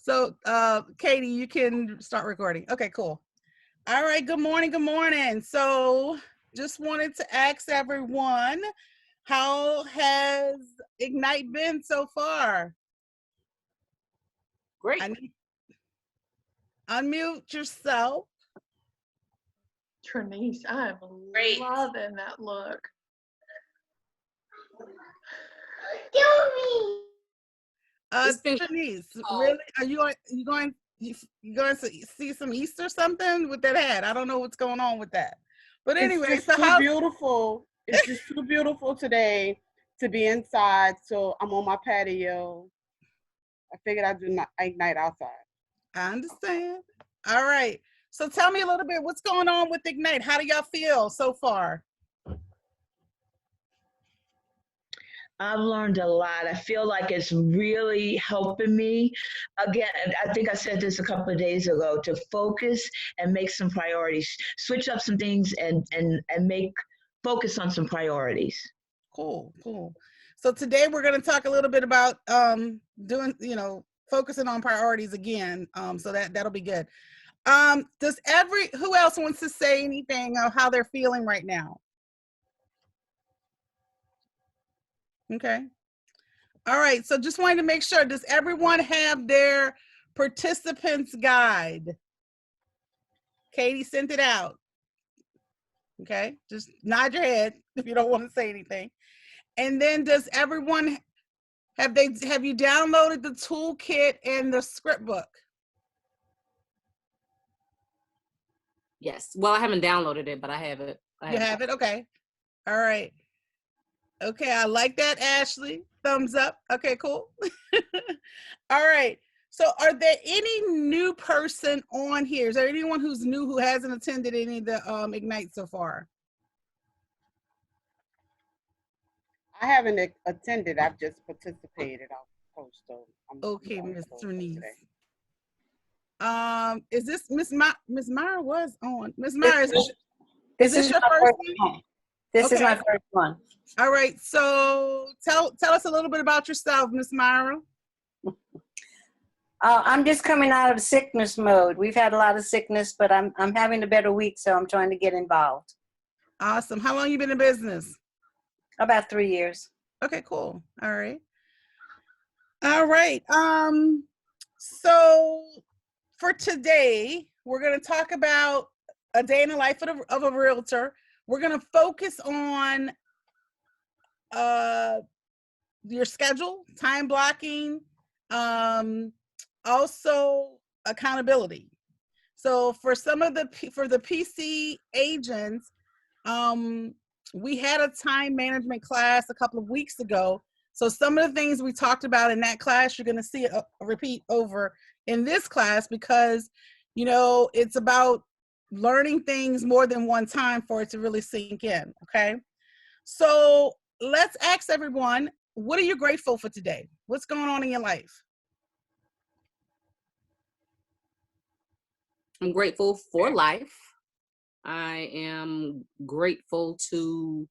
So, Katie, you can start recording. Okay, cool. All right, good morning, good morning. So, just wanted to ask everyone, how has Ignite been so far? Great. I need unmute yourself. Trinice, I'm Great. loving that look. It's been Trinice, really? Are you going to see some Easter something with that hat? I don't know what's going on with that. But anyway, It's so just how too beautiful. It's just too beautiful today to be inside. So I'm on my patio. I figured I'd do my Ignite outside. I understand. All right. So tell me a little bit, what's going on with Ignite? How do y'all feel so far? I've learned a lot. I feel like it's really helping me. Again, I think I said this a couple of days ago, to focus and make some priorities, switch up some things and make focus on some priorities. Cool, cool. So today we're going to talk a little bit about doing, focusing on priorities again. So that'll be good. Who else wants to say anything of how they're feeling right now? Okay. All right. So just wanted to make sure, does everyone have their participants guide? Katie sent it out. Okay. Just nod your head if you don't want to say anything. And then does everyone have you downloaded the toolkit and the script book? yes. Well, I haven't downloaded it, but I have it. You have it? Okay. All right. Okay, I like that, Ashley. Thumbs up. Okay, cool. All right. So are there any new person on here? Is there anyone who's new who hasn't attended any of the Ignite so far? I haven't attended. I've just participated. I'll post. So Okay, Miss Trinice. Is this Miss Myra was on? Miss Myra, is this your first one? This is my first one. All right, so tell us a little bit about yourself, Miss Myra. I'm just coming out of sickness mode. We've had a lot of sickness, but I'm having a better week, so I'm trying to get involved. Awesome. How long you been in business? About 3 years. Okay, cool. All right. All right. So for today, we're going to talk about a day in the life of a realtor. We're going to focus on your schedule, time blocking, also accountability. So for the PC agents, we had a time management class a couple of weeks ago. So some of the things we talked about in that class, you're going to see a repeat over in this class, because, it's about learning things more than one time for it to really sink in. Okay. So let's ask everyone, what are you grateful for today? What's going on in your life? I'm grateful for life. I am grateful to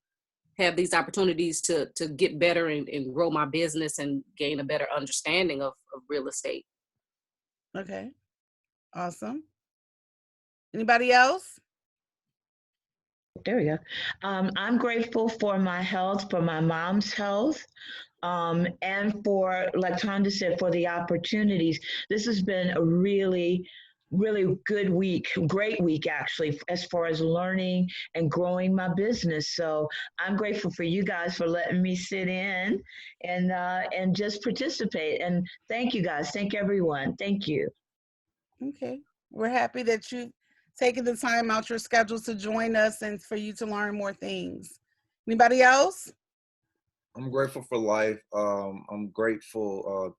have these opportunities to get better and grow my business and gain a better understanding of real estate. Okay. Awesome. Anybody else? There we go. I'm grateful for my health, for my mom's health, and for, like Tonda said, for the opportunities. This has been a really good week, great week actually, as far as learning and growing my business. So I'm grateful for you guys for letting me sit in and just participate. And thank you guys. Thank everyone. Thank you. Okay. We're happy that you've taken the time out your schedule to join us and for you to learn more things. Anybody else? I'm grateful for life. I'm grateful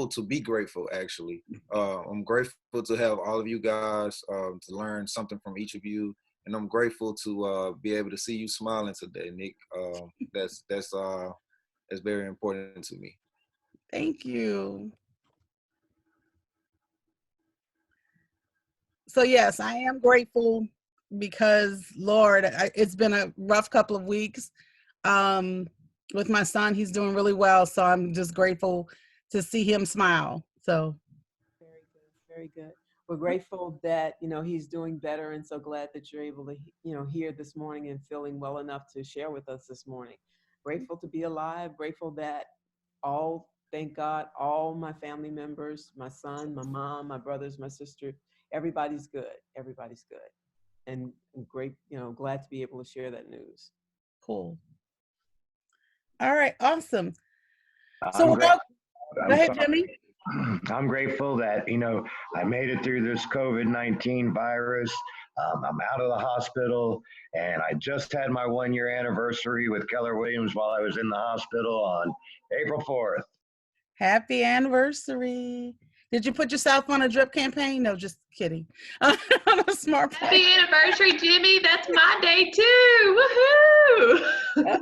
to be grateful, actually. I'm grateful to have all of you guys, to learn something from each of you. And I'm grateful to be able to see you smiling today, Nick. That's very important to me. Thank you. So yes, I am grateful because, Lord, it's been a rough couple of weeks. With my son, he's doing really well. So I'm just grateful to see him smile. So Very Very good. We're grateful that, he's doing better, and so glad that you're able to, hear this morning and feeling well enough to share with us this morning. Grateful to be alive, grateful that thank God, all my family members, my son, my mom, my brothers, my sister, everybody's good. Everybody's good. And great, glad to be able to share that news. Cool. All right, awesome. I'm Go ahead, Jimmy. I'm grateful that, I made it through this COVID-19 virus. I'm out of the hospital, and I just had my 1-year anniversary with Keller Williams while I was in the hospital on April 4th. Happy anniversary. Did you put yourself on a drip campaign? No, just kidding. On a smart plan. Happy anniversary, Jimmy. That's my day too. Woohoo!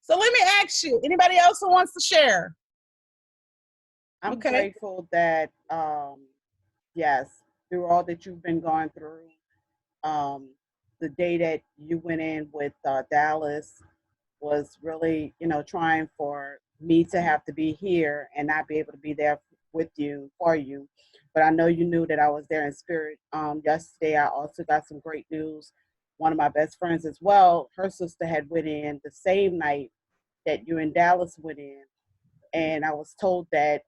So let me ask you, anybody else who wants to share? I'm grateful that, yes, through all that you've been going through, the day that you went in with Dallas was really, trying for me to have to be here and not be able to be there with you, for you. But I know you knew that I was there in spirit. Yesterday, I also got some great news. One of my best friends as well, her sister had went in the same night that you and Dallas went in. And I was told that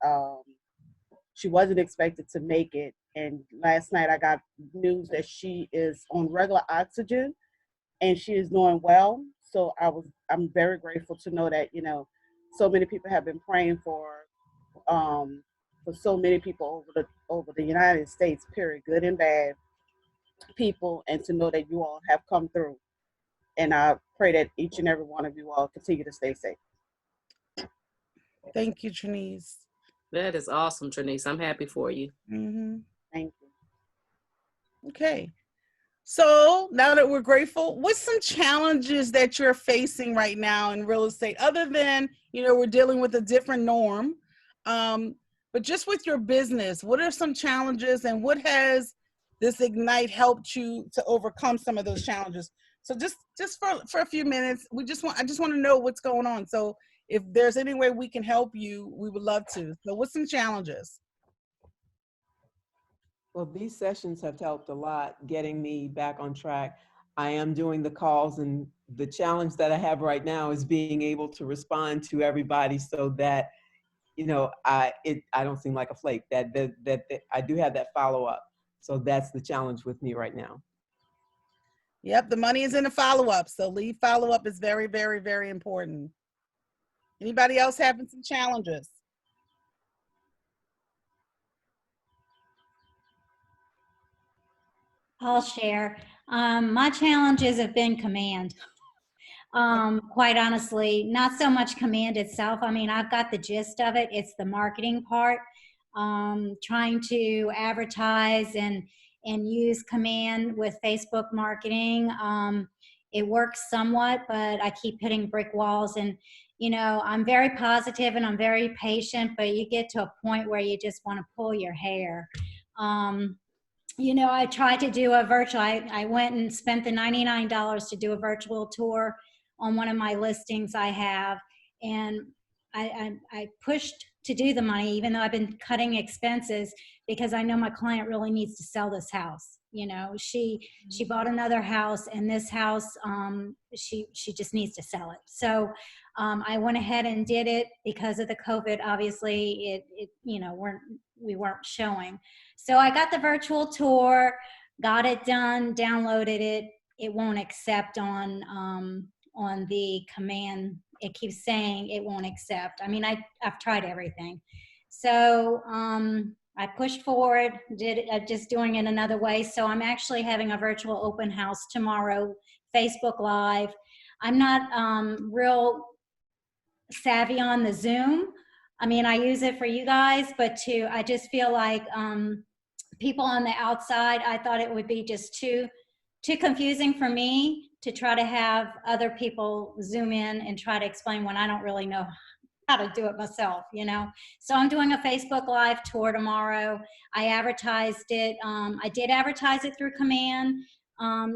she wasn't expected to make it. And last night I got news that she is on regular oxygen and she is doing well. So I'm very grateful to know that, so many people have been praying for so many people over the United States, period, good and bad people, and to know that you all have come through. And I pray that each and every one of you all continue to stay safe. Thank you, Trinice. That is awesome, Trinice. I'm happy for you. Mm-hmm. Thank you. Okay. So now that we're grateful, what's some challenges that you're facing right now in real estate, other than, we're dealing with a different norm, but just with your business, what are some challenges and what has this Ignite helped you to overcome some of those challenges? So just for a few minutes, I just want to know what's going on. So if there's any way we can help you, we would love to. So what's some challenges? Well, these sessions have helped a lot getting me back on track. I am doing the calls, and the challenge that I have right now is being able to respond to everybody so that, I don't seem like a flake, that I do have that follow-up. So that's the challenge with me right now. Yep, the money is in the follow-up. So lead follow-up is very, very, very important. Anybody else having some challenges? I'll share. My challenges have been command. Quite honestly, not so much command itself. I mean, I've got the gist of it. It's the marketing part. Trying to advertise and use command with Facebook marketing. It works somewhat, but I keep hitting brick walls. And, I'm very positive and I'm very patient, but you get to a point where you just want to pull your hair. I tried to do a virtual, I went and spent the $99 to do a virtual tour on one of my listings I have. And I pushed to do the money, even though I've been cutting expenses, because I know my client really needs to sell this house. She bought another house, and this house, she just needs to sell it. So I went ahead and did it because of the COVID. Obviously, we weren't showing. So I got the virtual tour, got it done, downloaded it. It won't accept on the command. It keeps saying it won't accept. I mean, I've tried everything. So I pushed forward, just doing it another way. So I'm actually having a virtual open house tomorrow, Facebook Live. I'm not real savvy on the Zoom. I mean, I use it for you guys, but I just feel like people on the outside, I thought it would be just too confusing for me to try to have other people Zoom in and try to explain when I don't really know how to do it myself, So I'm doing a Facebook Live tour tomorrow. I advertised it. I did advertise it through command,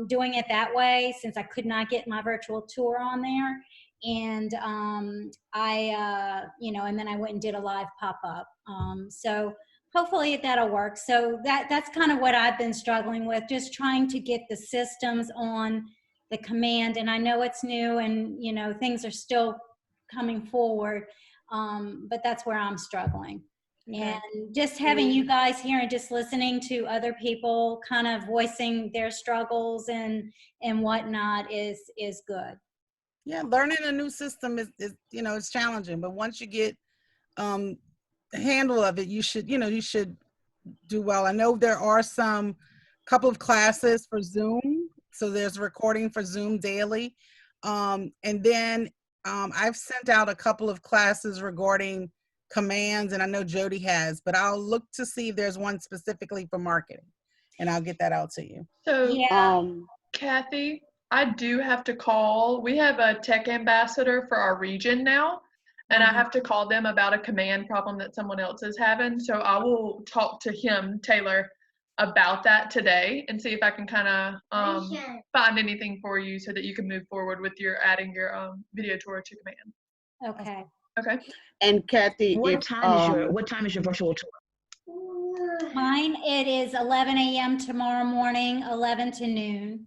doing it that way since I could not get my virtual tour on there. and and then I went and did a live pop-up. So hopefully that'll work. So that's kind of what I've been struggling with, just trying to get the systems on the command. And I know it's new, and things are still coming forward, but that's where I'm struggling. Okay. And just having you guys here and just listening to other people kind of voicing their struggles and whatnot is good. Yeah, learning a new system is it's challenging, but once you get a handle of it, you should do well. I know there are some couple of classes for Zoom, so there's recording for Zoom daily, and then I've sent out a couple of classes regarding commands, and I know Jody has, but I'll look to see if there's one specifically for marketing, and I'll get that out to you. So, Yeah. Kathy, I do have to call. We have a tech ambassador for our region now, and I have to call them about a command problem that someone else is having. So I will talk to him, Taylor, about that today and see if I can kind of find anything for you so that you can move forward with adding your video tour to command. Okay. Okay. And Kathy, what time is your virtual tour? Mine, it is 11 a.m. tomorrow morning, 11 to noon.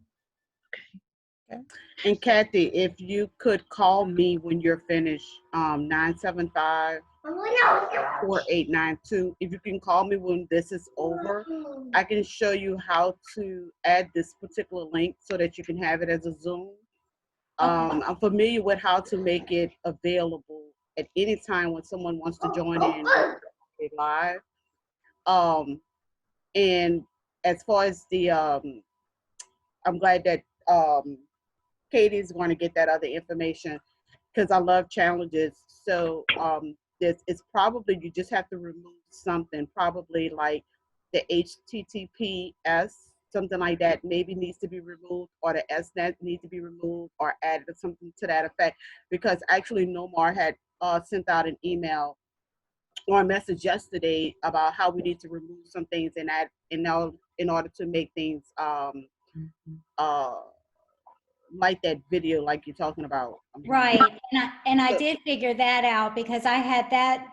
Okay. And Kathy, if you could call me when you're finished, 975-4892. If you can call me when this is over, I can show you how to add this particular link so that you can have it as a Zoom. I'm familiar with how to make it available at any time when someone wants to join in live. And as far as the, I'm glad that Katie's going to get that other information, because I love challenges. So it's probably, you just have to remove something, probably like the HTTPS, something like that maybe needs to be removed, or the SNET needs to be removed or added or something to that effect, because actually Nomar had sent out an email or a message yesterday about how we need to remove some things and add in order to make things like that video like you're talking about. Right. And I did figure that out, because I had that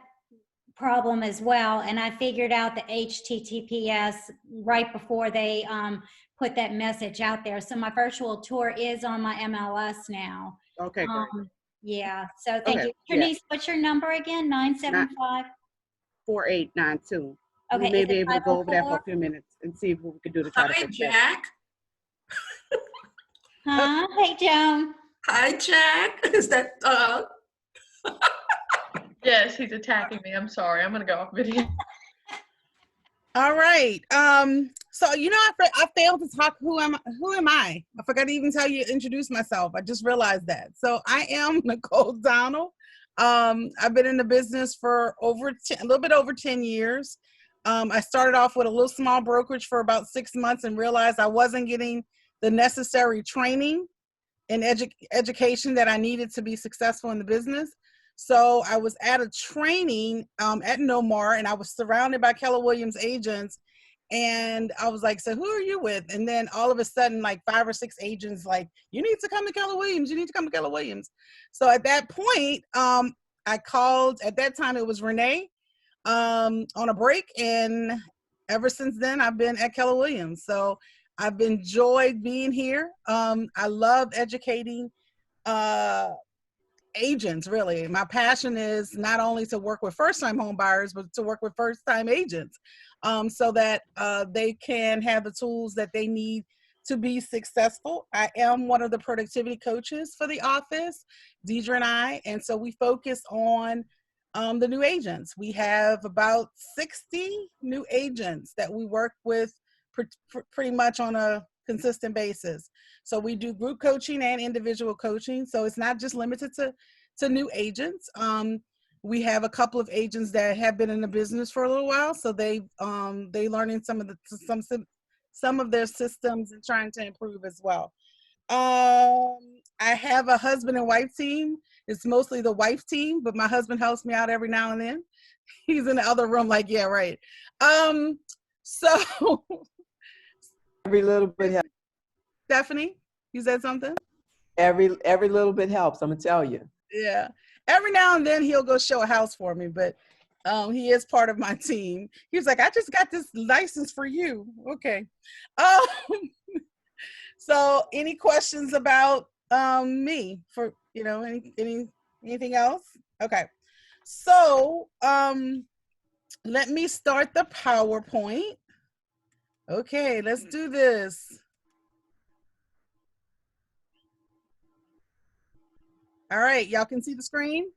problem as well, and I figured out the HTTPS right before they put that message out there. So my virtual tour is on my MLS now. Okay, great. Yeah, so thank you. Trinice, what's your number again? 975? 4892. Okay. We may be able to go over that for a few minutes and see what we can do to try to fix that. Hi, Jack. Huh? Hey, Joan. Hi, Jack. Is that Yes, he's attacking me. I'm sorry. I'm gonna go off video. All right. So I failed to talk. Who am I? I forgot to even introduce myself. I just realized that. So I am Nicole Donald. I've been in the business for a little bit over 10 years. I started off with a little small brokerage for about 6 months and realized I wasn't getting the necessary training and education that I needed to be successful in the business. So I was at a training at Nomar, and I was surrounded by Keller Williams agents. And I was like, so who are you with? And then all of a sudden, like 5 or 6 agents, like, you need to come to Keller Williams. You need to come to Keller Williams. So at that point, I called, at that time it was Renee on a break. And ever since then, I've been at Keller Williams. So I've enjoyed being here. I love educating agents, really. My passion is not only to work with first-time home buyers, but to work with first-time agents so that they can have the tools that they need to be successful. I am one of the productivity coaches for the office, Deidre and I, and so we focus on the new agents. We have about 60 new agents that we work with pretty much on a consistent basis. So we do group coaching and individual coaching. So it's not just limited to new agents. We have a couple of agents that have been in the business for a little while. So they learning some of their systems and trying to improve as well. I have a husband and wife team. It's mostly the wife team, but my husband helps me out every now and then. He's in the other room like, yeah, right. So every little bit helps. Stephanie, you said something? Every little bit helps, I'm gonna tell you. Yeah. Every now and then he'll go show a house for me, but he is part of my team. He was like, I just got this license for you. Okay. So any questions about me for, you know, anything else? Okay. So let me start the PowerPoint. Okay, let's do this. All right, y'all can see the screen?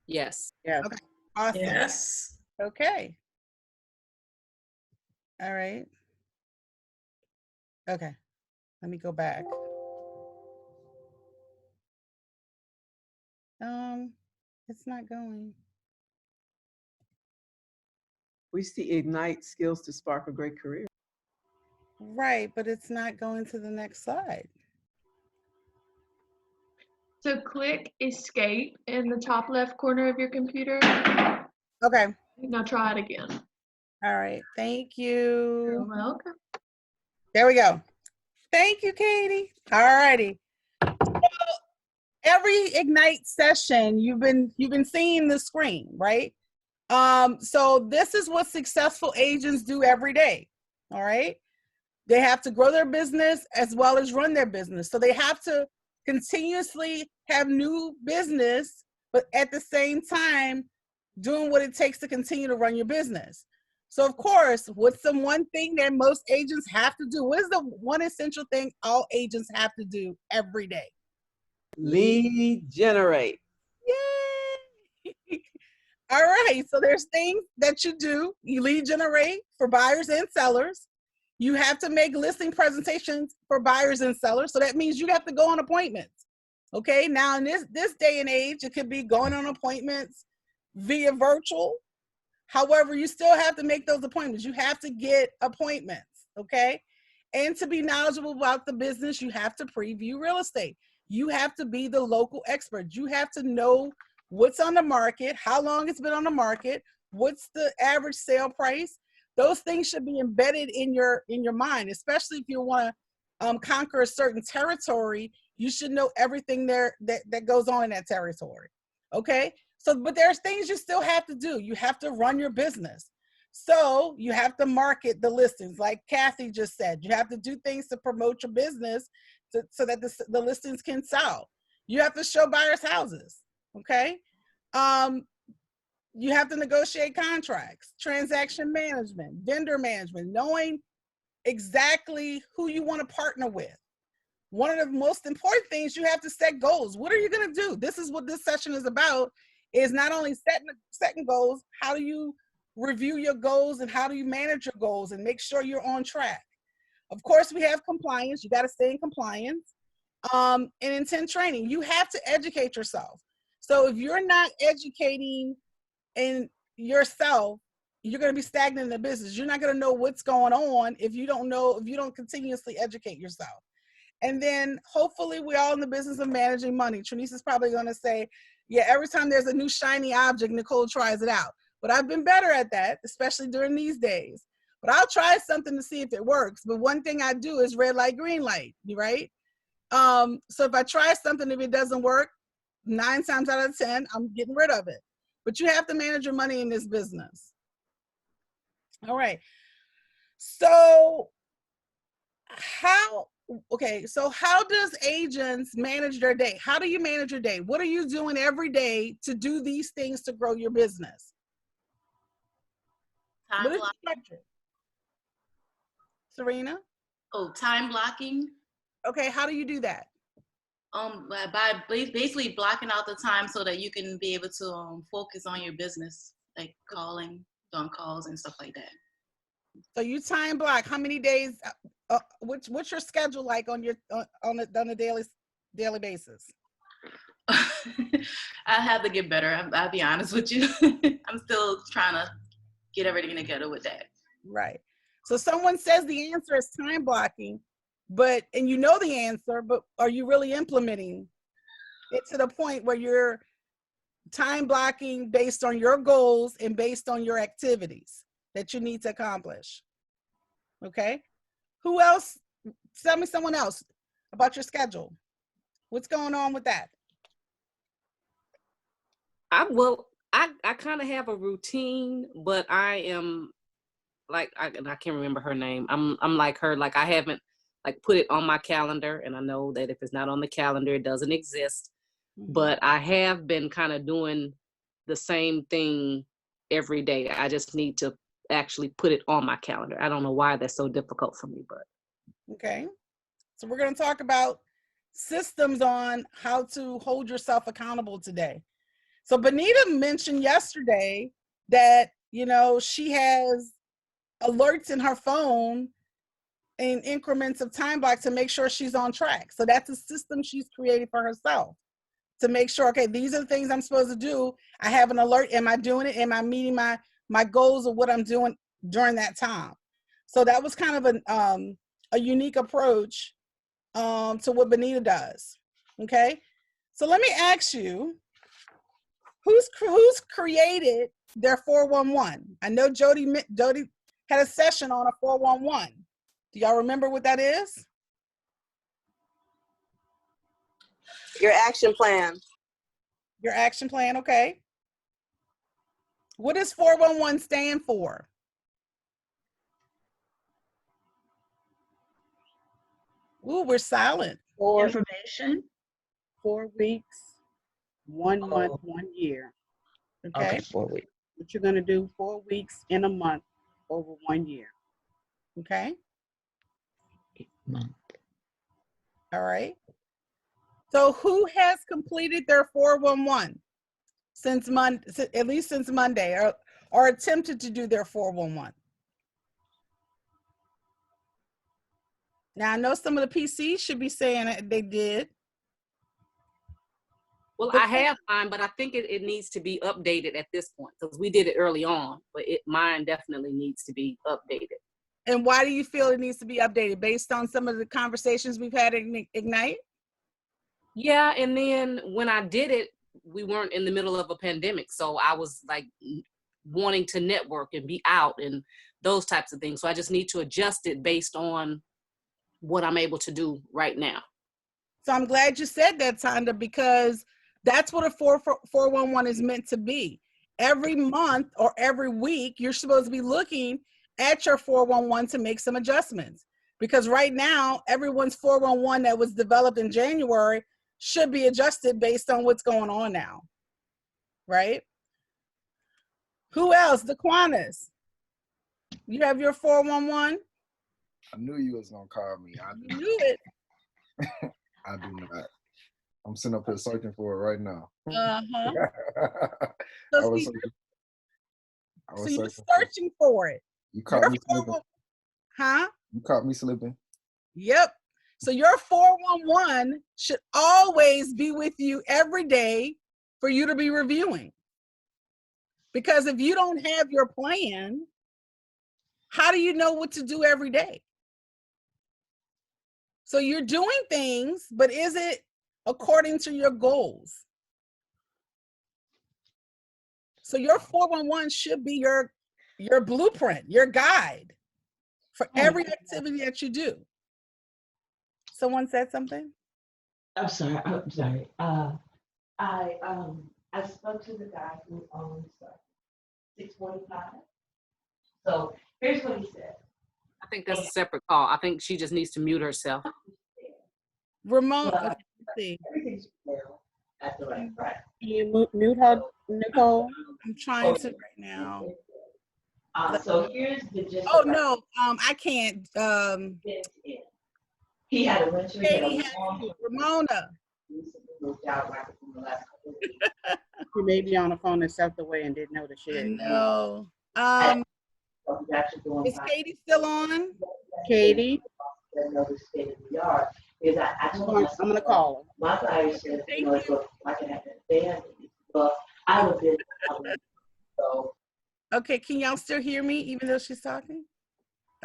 Yes. Yes. Okay, awesome. Yes. Okay. All right. Okay, let me go back. It's not going. We see ignite skills to spark a great career. Right, but it's not going to the next slide. So click escape in the top left corner of your computer. Okay. Now try it again. All right, thank You're you. welcome. There we go. Thank you, Katie. All righty. Every Ignite session, you've been seeing the screen, right? So this is what successful agents do every day. All right. They have to grow their business as well as run their business. So they have to continuously have new business, but at the same time, doing what it takes to continue to run your business. So of course, what's the one thing that most agents have to do? What is the one essential thing all agents have to do every day? Lead generate. Yay! All right, so there's things that you do. You lead generate for buyers and sellers. You have to make listing presentations for buyers and sellers. So that means you have to go on appointments. Okay, now in this day and age, it could be going on appointments via virtual. However, you still have to make those appointments. You have to get appointments, okay? And to be knowledgeable about the business, you have to preview real estate. You have to be the local expert. You have to know what's on the market, how long it's been on the market, what's the average sale price. Those things should be embedded in your mind, especially if you want to conquer a certain territory. You should know everything there that goes on in that territory, okay? So, but there's things you still have to do. You have to run your business. So you have to market the listings, like Kathy just said. You have to do things to promote your business so that the listings can sell. You have to show buyers houses, okay? You have to negotiate contracts, transaction management, vendor management, knowing exactly who you want to partner with. One of the most important things, you have to set goals. What are you going to do? This is what this session is about, is not only setting goals, how do you review your goals and how do you manage your goals and make sure you're on track? Of course, we have compliance. You got to stay in compliance. And intent training. You have to educate yourself. So if you're not educating in yourself, you're going to be stagnant in the business. You're not going to know what's going on if you don't continuously educate yourself. And then hopefully we're all in the business of managing money. Trinice is probably going to say, yeah, every time there's a new shiny object, Nicole tries it out. But I've been better at that, especially during these days. But I'll try something to see if it works. But one thing I do is red light, green light, right? So if I try something, if it doesn't work, 9 times out of 10, I'm getting rid of it. But you have to manage your money in this business. All right. So how does agents manage their day? How do you manage your day? What are you doing every day to do these things to grow your business? Time What is blocking. the structure? Serena? Oh, time blocking. Okay, how do you do that? By basically blocking out the time so that you can be able to focus on your business, like calling, doing calls and stuff like that. So you time block. How many days? What's your schedule like on a daily basis? I have to get better. I'll be honest with you. I'm still trying to get everything together with that. Right. So someone says the answer is time blocking, and you know the answer, but are you really implementing it to the point where you're time blocking based on your goals and based on your activities that you need to accomplish? Okay. Who else? Tell me someone else about your schedule. What's going on with that? I kind of have a routine, but I am like, I can't remember her name. I'm like her, like I haven't like put it on my calendar, and I know that if it's not on the calendar, it doesn't exist. But I have been kind of doing the same thing every day. I just need to actually put it on my calendar. I don't know why that's so difficult for me, but. Okay. So we're going to talk about systems on how to hold yourself accountable today. So Benita mentioned yesterday that, you know, she has alerts in her phone in increments of time block to make sure she's on track. So that's a system she's created for herself to make sure, okay, these are the things I'm supposed to do. I have an alert. Am I doing it? Am I meeting my goals of what I'm doing during that time? So that was kind of a unique approach to what Benita does. Okay. So let me ask you, who's created their 411? I know Jody had a session on a 411. Do y'all remember what that is? Your action plan. Your action plan, okay. What does 411 stand for? Ooh, we're silent. Information. 4 weeks, 1 month, 1 year. Okay. 4 weeks. What you're gonna do 4 weeks in a month over 1 year. Okay. Month. All right. So who has completed their 411 since Monday, at least since Monday, or attempted to do their 411? Now I know some of the PCs should be saying it, they did. Well, I have mine, but I think it needs to be updated at this point because we did it early on, but mine definitely needs to be updated. And why do you feel it needs to be updated? Based on some of the conversations we've had at Ignite? Yeah, and then when I did it, we weren't in the middle of a pandemic, so I was like wanting to network and be out and those types of things. So I just need to adjust it based on what I'm able to do right now. So I'm glad you said that, Tanda, because that's what a 411 is meant to be. Every month or every week, you're supposed to be looking at your 411 to make some adjustments. Because right now, everyone's 411 that was developed in January should be adjusted based on what's going on now, right? Who else? DeQuanas, you have your 411? I knew you was gonna call me. I knew it. I do not. I'm sitting up here searching for it right now. So you're searching for it. You caught me slipping. Huh? You caught me slipping. Yep. So your 411 should always be with you every day for you to be reviewing. Because if you don't have your plan, how do you know what to do every day? So you're doing things, but is it according to your goals? So your 411 should be your blueprint, your guide for every activity that you do. Someone said something? I'm sorry. I spoke to the guy who owns 645. So here's what he said. I think that's a separate call. I think she just needs to mute herself. Ramon, let's see. Everything's well at the right price. Can you mute her, Nicole? I'm trying to right now. So here's the gist. Oh no, I can't. He had a winter. Katie had Ramona. She may be on the phone and stepped away and didn't know the shit. No. Is Katie still on? Katie? I'm gonna call her. My guy said, you know, look, I can have that band, but I would be so. Okay, can y'all still hear me even though she's talking?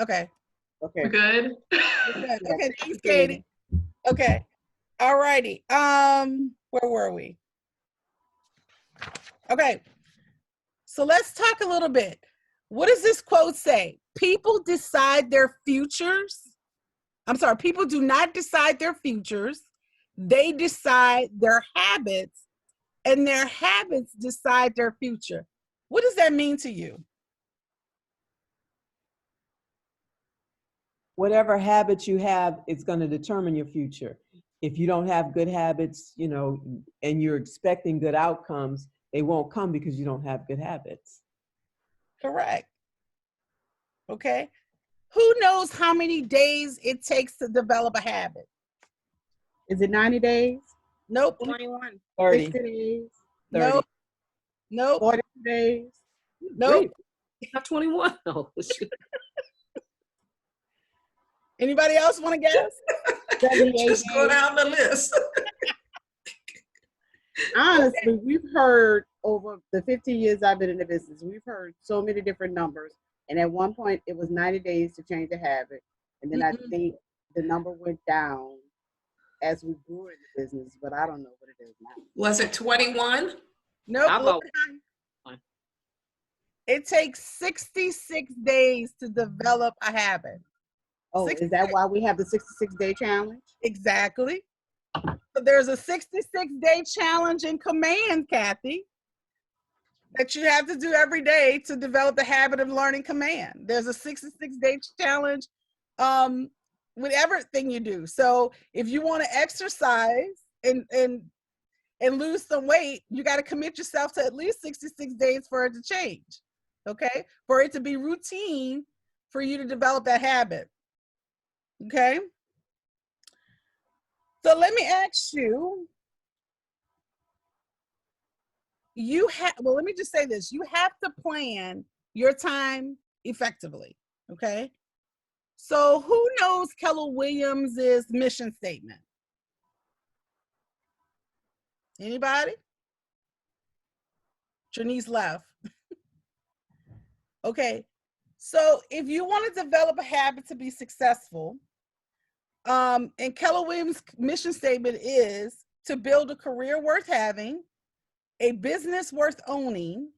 Okay. Okay. We're good. Okay, thanks, Katie. Okay. All righty. Where were we? Okay. So let's talk a little bit. What does this quote say? People decide their futures. I'm sorry, people do not decide their futures. they decide their habits, and their habits decide their future. What does that mean to you? Whatever habits you have, it's going to determine your future. If you don't have good habits, you know, and you're expecting good outcomes, they won't come because you don't have good habits. Correct. Okay. Who knows how many days it takes to develop a habit? Is it 90 days? Nope. 21. 30. 60 days? 30. Nope. Nope. 40 days? Nope. Not 21. Oh, shoot. Anybody else want to guess? 78 Just go days. down the list. Honestly, we've heard over the 50 years I've been in the business, we've heard so many different numbers. And at one point, it was 90 days to change a habit. And then I think the number went down as we grew in the business, but I don't know what it is now. Was it 21? Nope. I'll go. It takes 66 days to develop a habit. Oh, is that why we have the 66-day challenge? Exactly. So there's a 66-day challenge in Command, Kathy, that you have to do every day to develop the habit of learning Command. There's a 66-day challenge with everything you do. So if you want to exercise and lose some weight, you got to commit yourself to at least 66 days for it to change, okay? For it to be routine for you to develop that habit, okay? So let me ask you, well, let me just say this. You have to plan your time effectively, okay? So who knows Keller Williams' mission statement? Anybody? Trinice left. Okay, so if you want to develop a habit to be successful, and Keller Williams' mission statement is to build a career worth having, a business worth owning,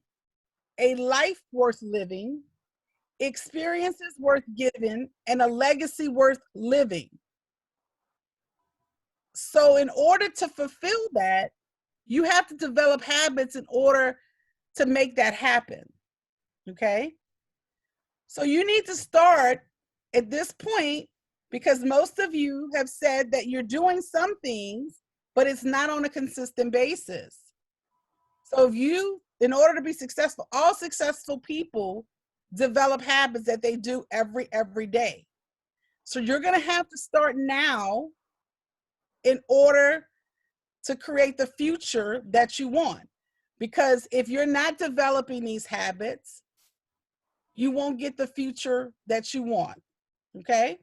a life worth living, experiences worth giving, and a legacy worth living. So in order to fulfill that, you have to develop habits in order to make that happen, okay? So you need to start at this point, because most of you have said that you're doing some things, but it's not on a consistent basis. So if you, in order to be successful, all successful people develop habits that they do every day. So you're gonna have to start now in order to create the future that you want. Because if you're not developing these habits, you won't get the future that you want, okay?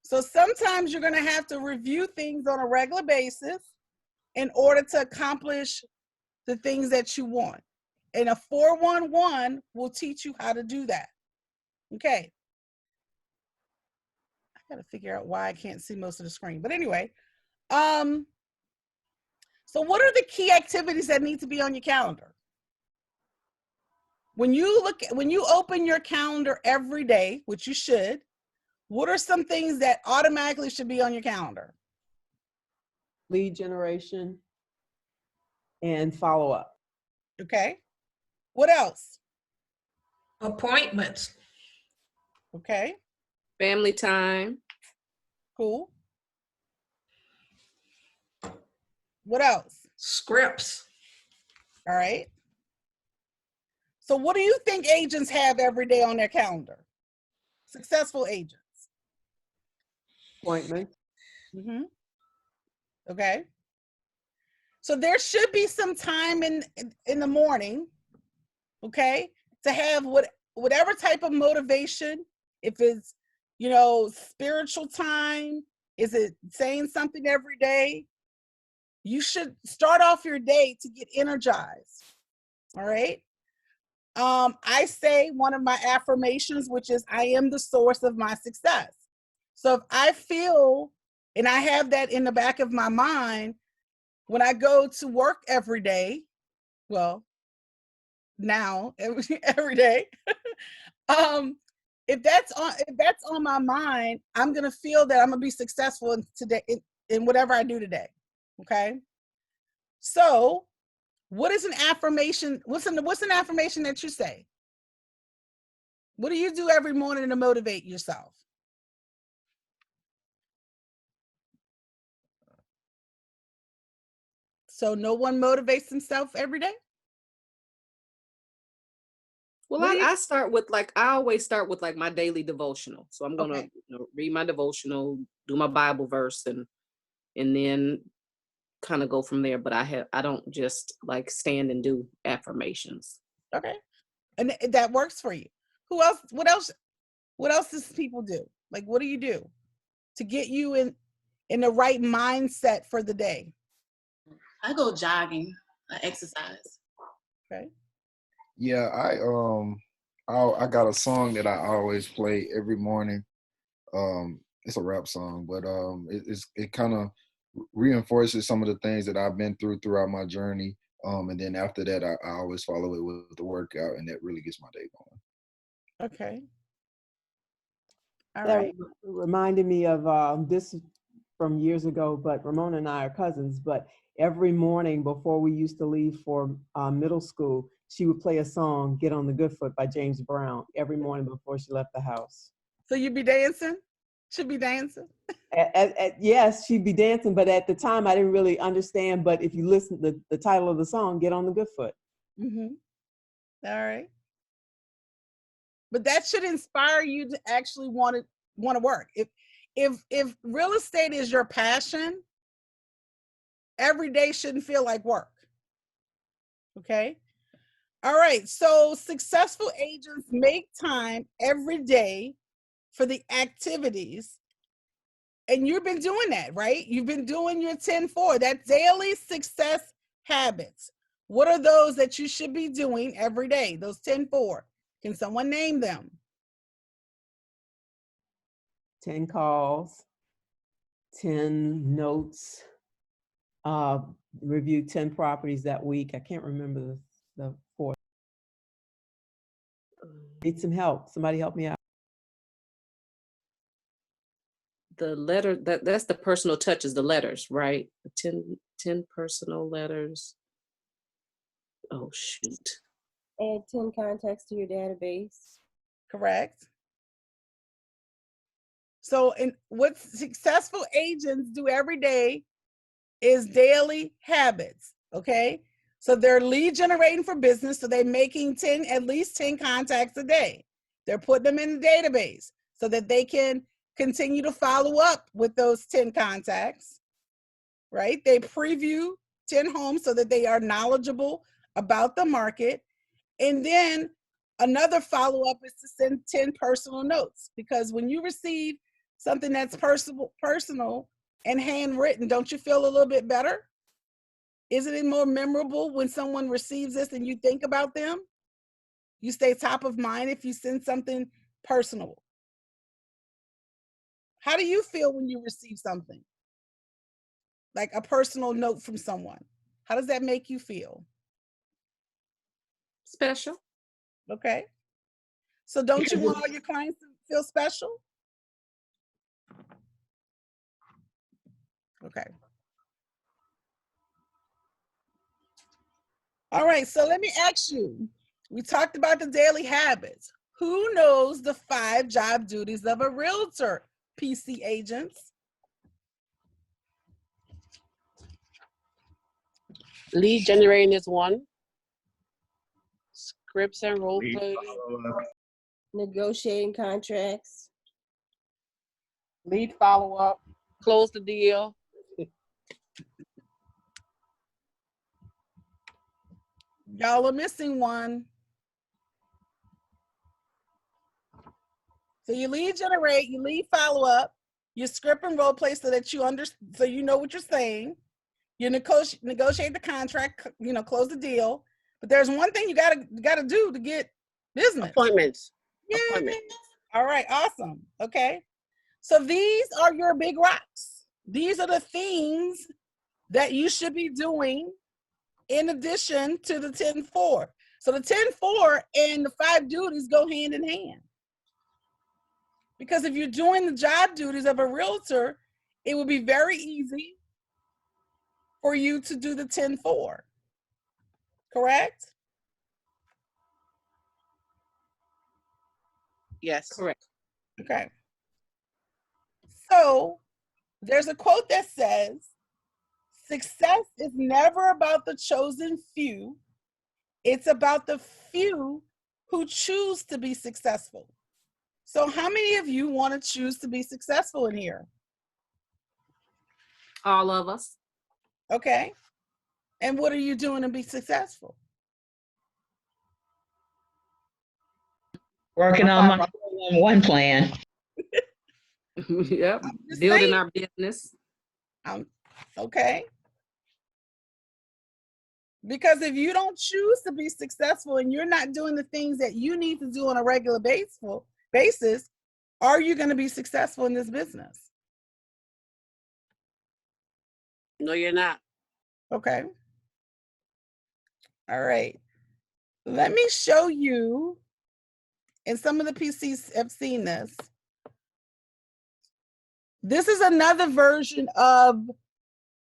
So sometimes you're gonna have to review things on a regular basis in order to accomplish the things that you want. And a 411 will teach you how to do that, okay? I gotta figure out why I can't see most of the screen, but anyway. So what are the key activities that need to be on your calendar? When you open your calendar every day, which you should, what are some things that automatically should be on your calendar? Lead generation and follow up. Okay. What else? Appointments. Okay. Family time. Cool. What else? Scripts. All right. So what do you think agents have every day on their calendar? Successful agents. Appointments. Mm-hmm. Okay. So there should be some time in the morning, okay, to have whatever type of motivation. If it's, spiritual time, is it saying something every day? You should start off your day to get energized. All right. I say one of my affirmations, which is, I am the source of my success. So if I feel, and I have that in the back of my mind, when I go to work every day, well, now every day, if that's on my mind, I'm gonna feel that I'm gonna be successful in whatever I do today. Okay. So what is an affirmation? What's an affirmation that you say? What do you do every morning to motivate yourself? So no one motivates themselves every day? Well, I start with I always start with my daily devotional. So I'm gonna read my devotional, do my Bible verse, and then kind of go from there. But I don't just stand and do affirmations. Okay, and that works for you. Who else? What else does people do? What do you do to get you in the right mindset for the day? I go jogging, I exercise. Okay. Yeah, I got a song that I always play every morning. It's a rap song, but it kind of reinforces some of the things that I've been throughout my journey. And then after that, I always follow it with the workout, and that really gets my day going. Okay. All that right. reminded me of this from years ago, but Ramona and I are cousins, but every morning before we used to leave for middle school, she would play a song, Get on the Good Foot by James Brown, every morning before she left the house. So you'd be dancing? Should be dancing? Yes, she'd be dancing, but at the time I didn't really understand, but if you listen to the title of the song, Get on the Good Foot. Mm-hmm. All right. But that should inspire you to actually want to work. If real estate is your passion, every day shouldn't feel like work. Okay. All right. So successful agents make time every day for the activities. And you've been doing that, right? You've been doing your 10-4, that daily success habits. What are those that you should be doing every day? Those 10-4. Can someone name them? 10 calls, 10 notes, review 10 properties that week. I can't remember the fourth. Need some help. Somebody help me out. The letter, that's the personal touches, the letters, right? 10 personal letters. Oh, shoot. Add 10 contacts to your database. Correct. So, what successful agents do every day is daily habits, okay? So they're lead generating for business, so they're making at least 10 contacts a day. They're putting them in the database so that they can continue to follow up with those 10 contacts, right? They preview 10 homes so that they are knowledgeable about the market. And then another follow-up is to send 10 personal notes, because when you receive something that's personal and handwritten, don't you feel a little bit better? Isn't it more memorable when someone receives this and you think about them? You stay top of mind if you send something personal. How do you feel when you receive something? Like a personal note from someone. How does that make you feel? Special. Okay. So don't you want all your clients to feel special? Okay. All right, so let me ask you, we talked about the daily habits. Who knows the 5 job duties of a realtor, PC agents? Lead generating is 1. Scripts and role play. Negotiating contracts. Lead follow-up. Close the deal. Y'all are missing one. So you lead generate, you lead follow up, you script and role play so that so you know what you're saying. You negotiate the contract, close the deal. But there's one thing you gotta do to get business. Appointments. Yeah. Appointments. All right, awesome. Okay. So these are your big rocks. These are the things that you should be doing in addition to the 10-4. So the 10-4 and the 5 duties go hand in hand. Because if you're doing the job duties of a realtor it would be very easy for you to do the 10-4. Correct? Yes. Correct. Okay. So there's a quote that says, success is never about the chosen few. It's about the few who choose to be successful. So how many of you want to choose to be successful in here? All of us. Okay. And what are you doing to be successful? Working on my 411 plan. Yep. Just Building saying. our business. Okay. Because if you don't choose to be successful and you're not doing the things that you need to do on a regular basis, are you going to be successful in this business? No, you're not. Okay. All right. Let me show you, and some of the PCs have seen this. This is another version of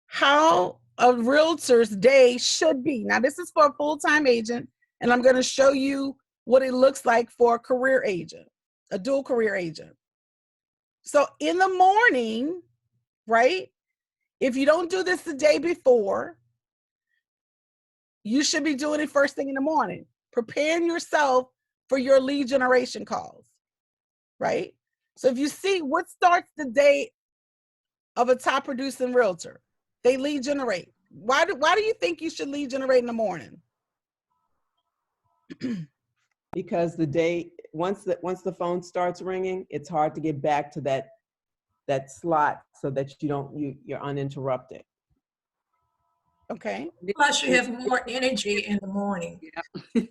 how a realtor's day should be. Now, this is for a full-time agent, and I'm going to show you what it looks like for a career agent, a dual career agent. So in the morning, right, if you don't do this the day before, you should be doing it first thing in the morning, preparing yourself for your lead generation calls, right? So if you see what starts the day of a top producing realtor, they lead generate. Why do you think you should lead generate in the morning? Because the day, once the phone starts ringing, it's hard to get back to that slot so that you're uninterrupted. Okay. Plus, you have more energy in the morning. Yeah.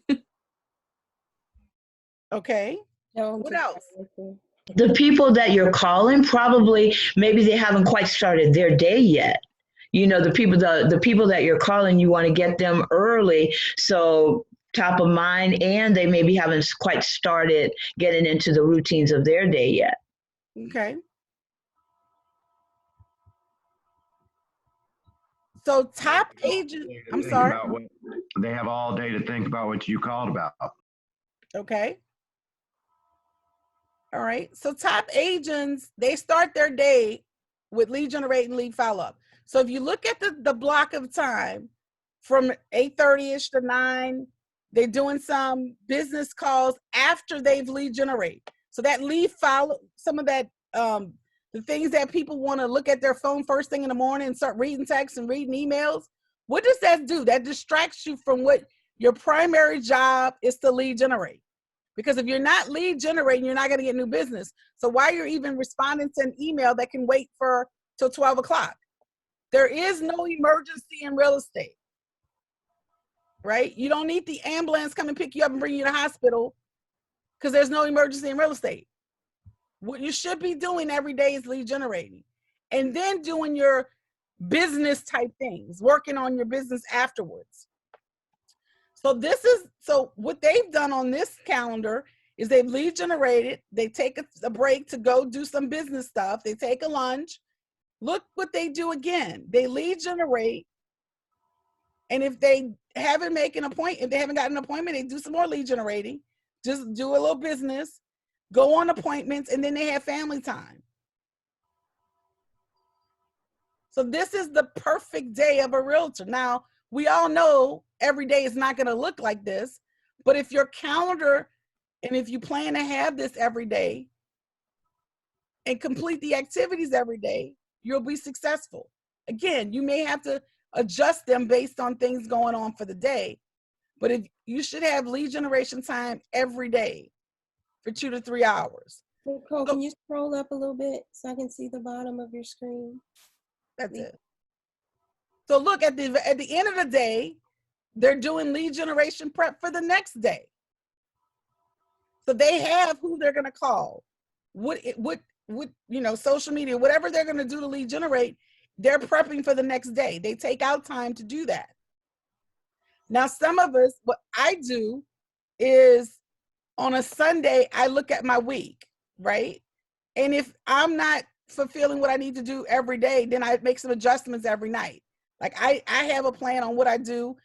Okay. What else? The people that you're calling, probably, maybe they haven't quite started their day yet. You know, the people that you're calling, you want to get them early, so top of mind, and they maybe haven't quite started getting into the routines of their day yet. Okay. So top agent, I'm Think sorry. about they have all day to think about what you called about. Okay. All right. So top agents, they start their day with lead generate and lead follow up. So if you look at the block of time from 8:30ish to 9, they're doing some business calls after they've lead generate. So that lead follow, some of that, the things that people want to look at their phone first thing in the morning and start reading texts and reading emails. What does that do? That distracts you from what your primary job is to lead generate. Because if you're not lead generating, you're not going to get new business. So why you're even responding to an email that can wait till 12 o'clock? There is no emergency in real estate, right? You don't need the ambulance come and pick you up and bring you to the hospital because there's no emergency in real estate. What you should be doing every day is lead generating and then doing your business type things, working on your business afterwards. So what they've done on this calendar is they've lead generated, they take a break to go do some business stuff, they take a lunch. Look what they do again. They lead generate, and if they haven't gotten an appointment, they do some more lead generating, just do a little business, go on appointments, and then they have family time. So this is the perfect day of a realtor. Now, we all know every day is not going to look like this, but if your calendar and if you plan to have this every day and complete the activities every day, you'll be successful. Again, you may have to adjust them based on things going on for the day, but if you should have lead generation time every day for 2 to 3 hours. Nicole, can you scroll up a little bit so I can see the bottom of your screen? That's it. So look, at the end of the day, they're doing lead generation prep for the next day. So they have who they're going to call, what social media, whatever they're going to do to lead generate, they're prepping for the next day. They take out time to do that. Now, some of us, what I do is on a Sunday, I look at my week, right? And if I'm not fulfilling what I need to do every day, then I make some adjustments every night. Like I have a plan on what I do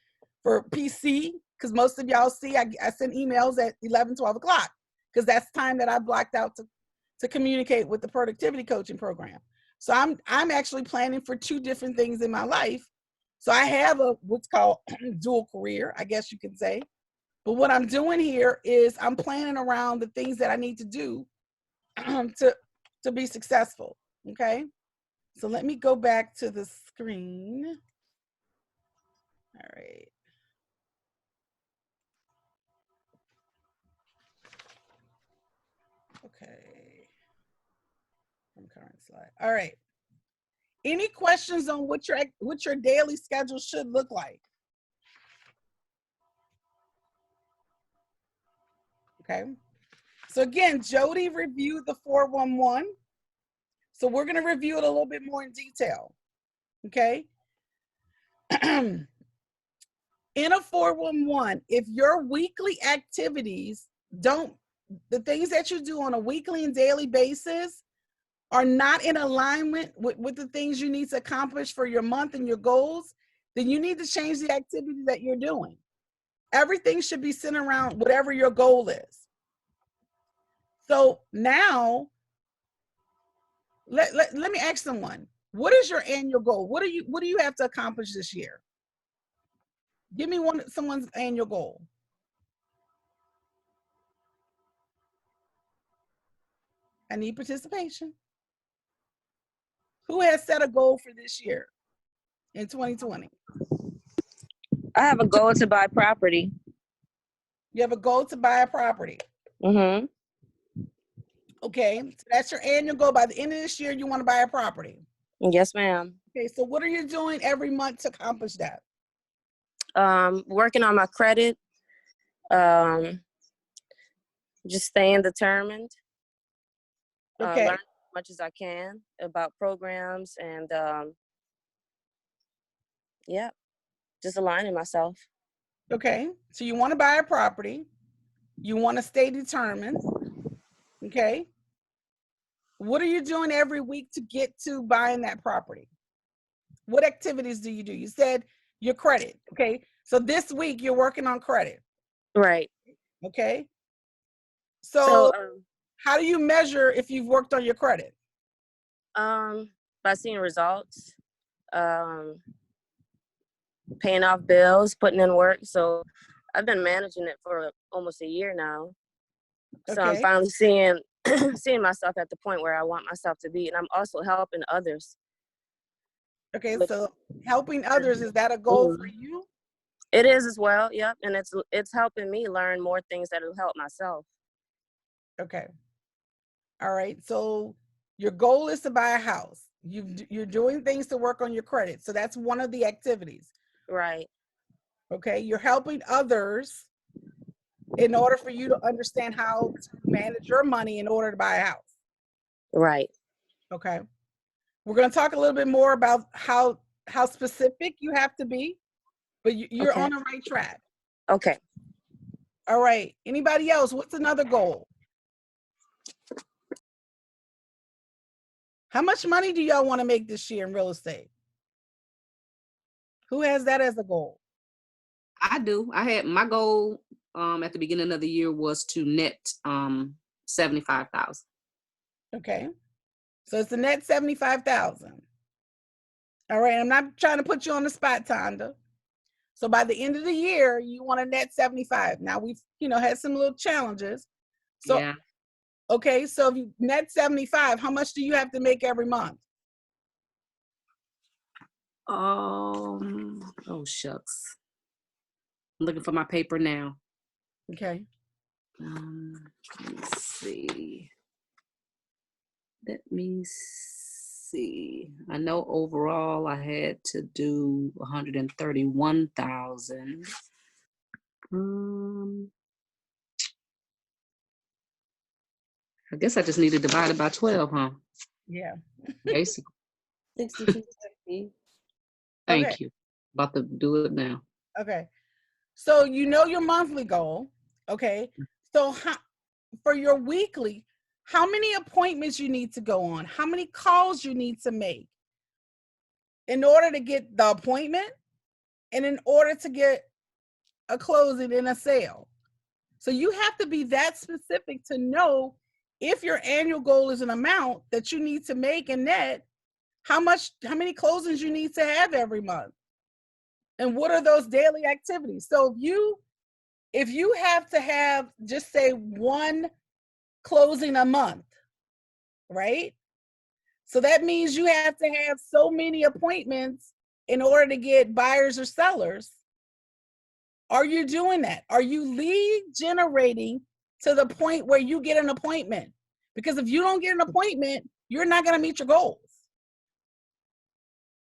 for PC, because most of y'all see I send emails at 11, 12 o'clock, because that's time that I blocked out to communicate with the productivity coaching program. So I'm actually planning for 2 different things in my life. So I have what's called dual career, I guess you could say. But what I'm doing here is I'm planning around the things that I need to do to be successful. Okay. So let me go back to the screen. All right. Okay. From current slide. All right. Any questions on what your daily schedule should look like? Okay. So again, Jody reviewed the 411. So we're going to review it a little bit more in detail. Okay. In a 411, if your weekly activities the things that you do on a weekly and daily basis are not in alignment with the things you need to accomplish for your month and your goals, then you need to change the activity that you're doing. Everything should be centered around whatever your goal is. So now, let me ask someone, what is your annual goal? What do you have to accomplish this year? Give me someone's annual goal. I need participation. Who has set a goal for this year in 2020? I have a goal to buy property. You have a goal to buy a property. Mm-hmm. Okay, so that's your annual goal. By the end of this year, you want to buy a property. Yes, ma'am. Okay, so what are you doing every month to accomplish that? Working on my credit. Just staying determined. Okay. Learn as much as I can about programs and yeah, just aligning myself. Okay, so you want to buy a property. You want to stay determined. Okay. What are you doing every week to get to buying that property? What activities do you do? You said your credit. Okay. So this week you're working on credit. Right. Okay. So how do you measure if you've worked on your credit? By seeing results, paying off bills, putting in work. So I've been managing it for almost a year now. So I'm finally seeing myself at the point where I want myself to be. And I'm also helping others. Okay, so helping others, is that a goal for you? It is as well, yep. And it's helping me learn more things that will help myself. Okay. All right. So your goal is to buy a house. You're doing things to work on your credit. So that's one of the activities. Right. Okay. You're helping others in order for you to understand how to manage your money in order to buy a house. Right. Okay. We're going to talk a little bit more about how specific you have to be, but you're on the right track. Okay. All right. Anybody else? What's another goal? How much money do y'all want to make this year in real estate? Who has that as a goal? I do. I had my goal at the beginning of the year was to net $75,000. Okay. So it's a net $75,000. All right. I'm not trying to put you on the spot, Tonda. So by the end of the year, you want to net 75. Now we've, had some little challenges. So, yeah. Okay. So if you net 75, how much do you have to make every month? Oh shucks. I'm looking for my paper now. Okay. Let's see. Let me see. I know overall I had to do 131,000. I guess I just need to divide it by 12, huh? Yeah. Basically. 6250. Thank you. About to do it now. Okay. So you know your monthly goal. Okay. So for your weekly, how many appointments you need to go on, how many calls you need to make in order to get the appointment and in order to get a closing and a sale. So you have to be that specific to know if your annual goal is an amount that you need to make in net, how many closings you need to have every month. And what are those daily activities? So if you have to have, just say, one closing a month, right? So that means you have to have so many appointments in order to get buyers or sellers. Are you doing that? Are you lead generating to the point where you get an appointment? Because if you don't get an appointment, you're not going to meet your goals.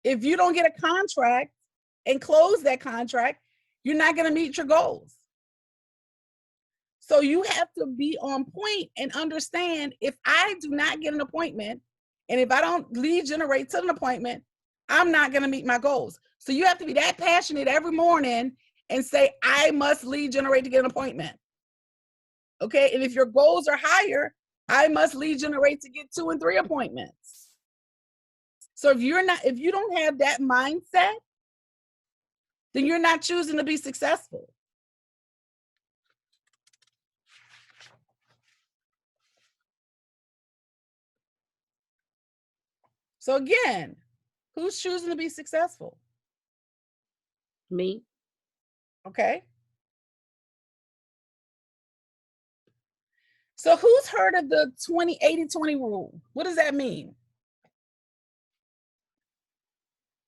If you don't get a contract and close that contract, you're not going to meet your goals. So you have to be on point and understand, if I do not get an appointment and if I don't lead generate to an appointment, I'm not going to meet my goals. So you have to be that passionate every morning and say, I must lead generate to get an appointment. Okay. And if your goals are higher, I must lead generate to get 2 and 3 appointments. So if you don't have that mindset, then you're not choosing to be successful. So again, who's choosing to be successful? Me. Okay. So who's heard of the 80-20 rule? What does that mean?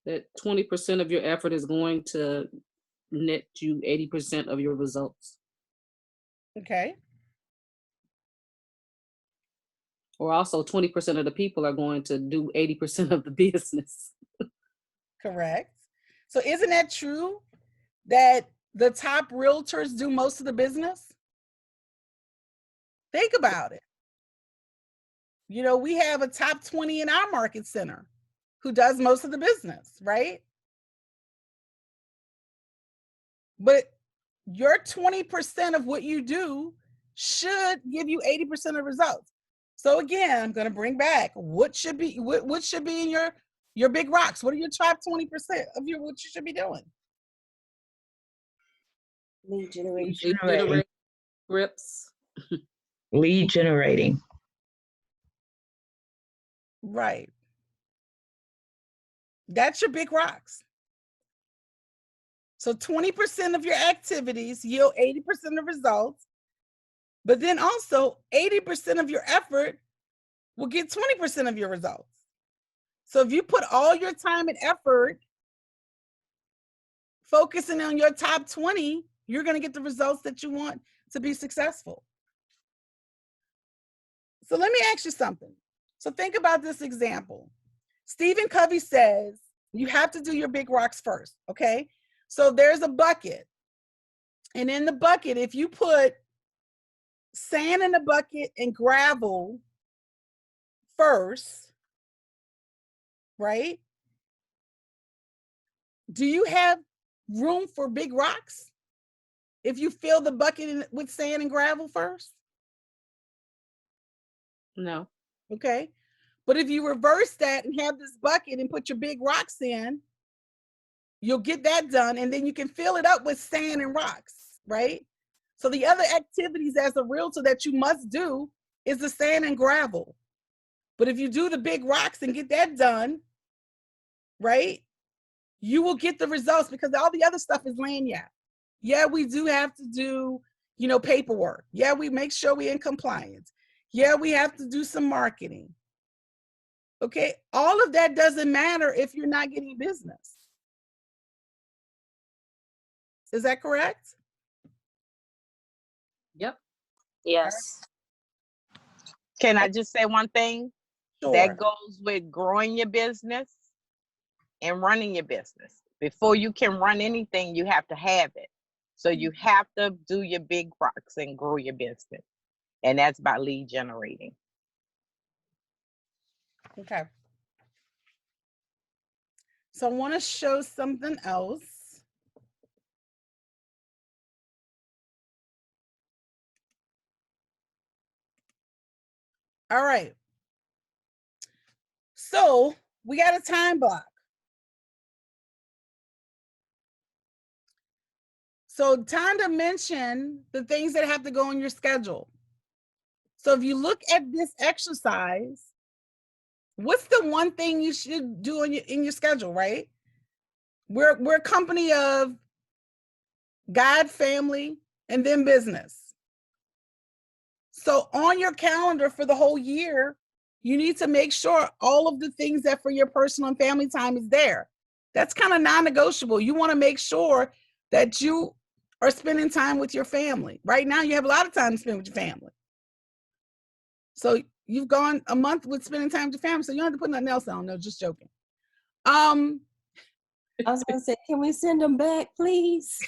That 20% of your effort is going to net you 80% of your results. Okay. Or also 20% of the people are going to do 80% of the business. Correct. So isn't that true that the top realtors do most of the business? Think about it. You know, we have a top 20 in our market center who does most of the business, right? But your 20% of what you do should give you 80% of results. So again, I'm going to bring back what should be in your big rocks. What are your top 20% of what you should be doing? Lead generation. Scripts. Lead generating. Right. That's your big rocks. So 20% of your activities yield 80% of results, but then also 80% of your effort will get 20% of your results. So if you put all your time and effort focusing on your top 20, you're going to get the results that you want to be successful. So let me ask you something. So think about this example. Stephen Covey says you have to do your big rocks first, okay? So there's a bucket. And in the bucket, if you put sand in the bucket and gravel first, right? Do you have room for big rocks if you fill the bucket with sand and gravel first? No. Okay. But if you reverse that and have this bucket and put your big rocks in, you'll get that done, and then you can fill it up with sand and rocks, right? So the other activities as a realtor that you must do is the sand and gravel. But if you do the big rocks and get that done, right, you will get the results, because all the other stuff is lanyard. Yeah, we do have to do, paperwork. Yeah, we make sure we're in compliance. Yeah, we have to do some marketing. Okay, all of that doesn't matter if you're not getting business. Is that correct? Yep. Yes. Can I just say one thing? Sure. That goes with growing your business and running your business. Before you can run anything, you have to have it. So you have to do your big rocks and grow your business. And that's by lead generating. Okay. So I want to show something else. All right. So we got a time block. So time to mention the things that have to go on your schedule. So if you look at this exercise, what's the one thing you should do in your schedule, right? We're a company of God, family, and then business. So on your calendar for the whole year, you need to make sure all of the things that for your personal and family time is there. That's kind of non-negotiable. You want to make sure that you are spending time with your family. Right now, you have a lot of time to spend with your family. So you've gone a month with spending time with your family, so you don't have to put nothing else on. No, just joking. I was gonna say, can we send them back, please?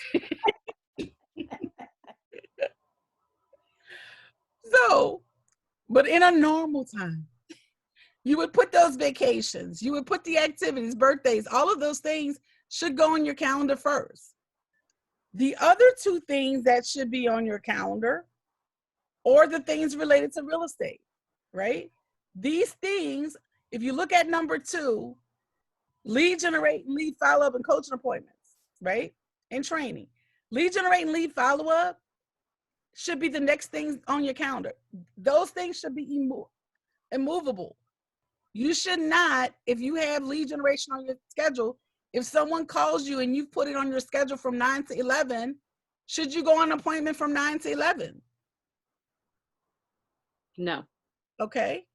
So, but in a normal time, you would put those vacations, you would put the activities, birthdays, all of those things should go on your calendar first. The other two things that should be on your calendar or the things related to real estate, right? These things, if you look at number 2, lead generate, lead follow-up, and coaching appointments, right? And training. Lead generate and lead follow-up should be the next things on your calendar. Those things should be immovable. You should not, if you have lead generation on your schedule, if someone calls you and you've put it on your schedule from 9 to 11, should you go on an appointment from 9 to 11? No. Okay.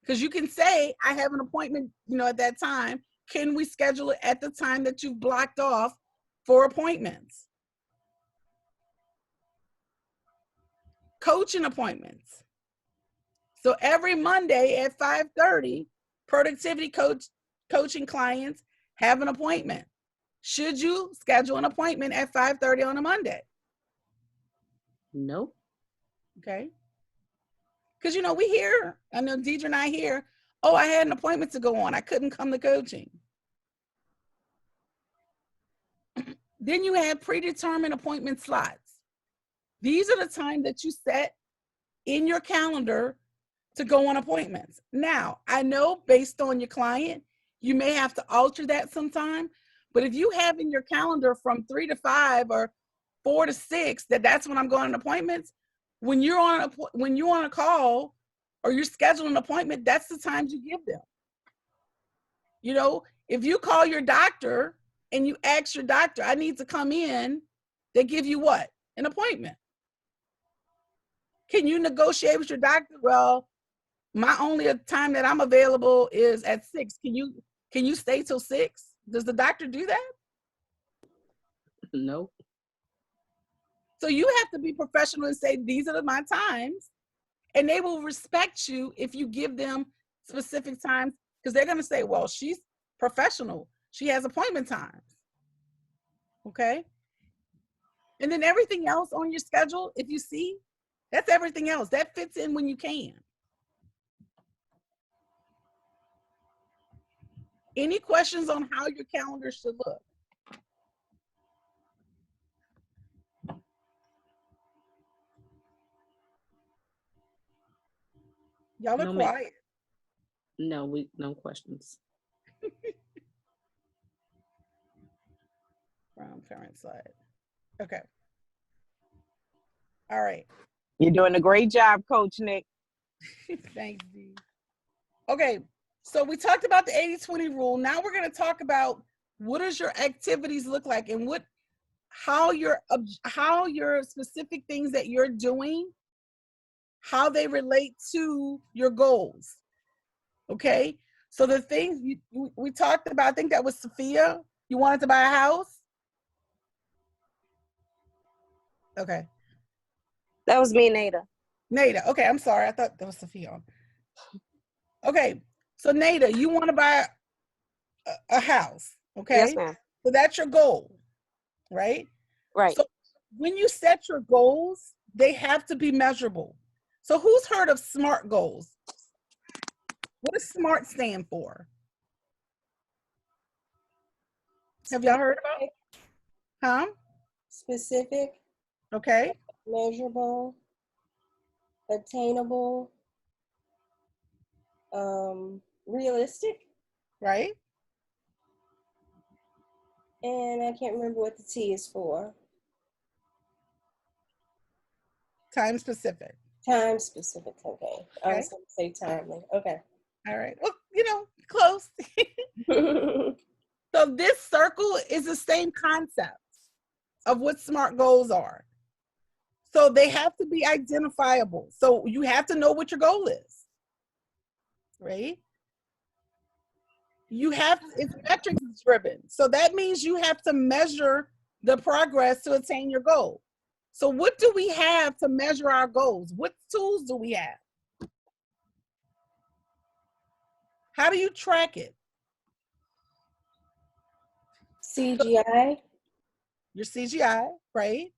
Because you can say, I have an appointment, at that time. Can we schedule it at the time that you've blocked off for appointments? Coaching appointments. So every Monday at 5:30, productivity coaching clients have an appointment. Should you schedule an appointment at 5:30 on a Monday? Nope. Okay. Because, we hear, I know Deidre and I hear, oh, I had an appointment to go on. I couldn't come to coaching. Then you have predetermined appointment slots. These are the time that you set in your calendar to go on appointments. Now, I know based on your client, you may have to alter that sometime, but if you have in your calendar from 3 to 5 or 4 to 6, that's when I'm going on appointments, when you're on a call or you're scheduling an appointment, that's the times you give them. If you call your doctor and you ask your doctor, I need to come in, they give you what? An appointment. Can you negotiate with your doctor? Well, my only time that I'm available is at 6. Can you stay till 6? Does the doctor do that? No. So you have to be professional and say, these are my times, and they will respect you if you give them specific times, because they're going to say, well, she's professional. She has appointment times. Okay. And then everything else on your schedule, if you see, that's everything else. That fits in when you can. Any questions on how your calendar should look? Y'all are quiet. No, no questions. From parent side. Okay. All right. You're doing a great job, Coach Nick. Thanks, Dee. Okay, so we talked about the 80-20 rule. Now we're going to talk about what does your activities look like and how your specific things that you're doing, how they relate to your goals. Okay, so the things we talked about, I think that was Sophia. You wanted to buy a house? Okay. That was me, Nada. Nada, okay, I'm sorry. I thought that was Sophia. Okay, so Nada, you want to buy a house, okay? Yes, ma'am. So that's your goal, right? Right. So when you set your goals, they have to be measurable. So who's heard of SMART goals? What does SMART stand for? Have y'all heard about it? Huh? Specific. Okay. Measurable. Attainable. Realistic. Right. And I can't remember what the T is for. Time specific. Time specific. Okay. I Okay. was going to say timely. Okay. All right. Well, close. So this circle is the same concept of what SMART goals are. So they have to be identifiable. So you have to know what your goal is, right? It's metrics driven. So that means you have to measure the progress to attain your goal. So what do we have to measure our goals? What tools do we have? How do you track it? CGI. Your CGI, right?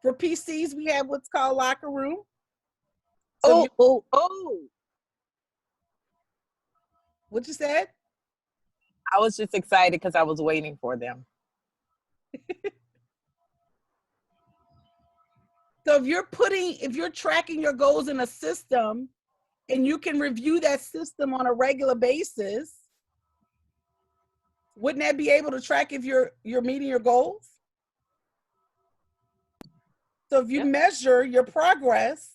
For PCs, we have what's called Locker Room. So what you said? I was just excited because I was waiting for them. So if you're tracking your goals in a system and you can review that system on a regular basis, wouldn't that be able to track if you're meeting your goals? So if you measure your progress,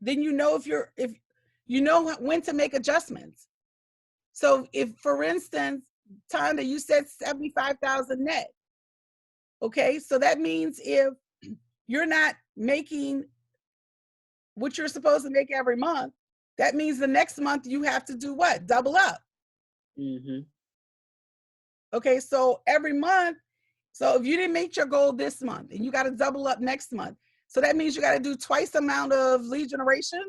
then you know if you know when to make adjustments. So if, for instance, Tonda, you said 75,000 net. Okay, so that means if you're not making what you're supposed to make every month, that means the next month you have to do what? Double up. Mm-hmm. Okay, so every month, so if you didn't make your goal this month and you got to double up next month, so that means you got to do twice the amount of lead generation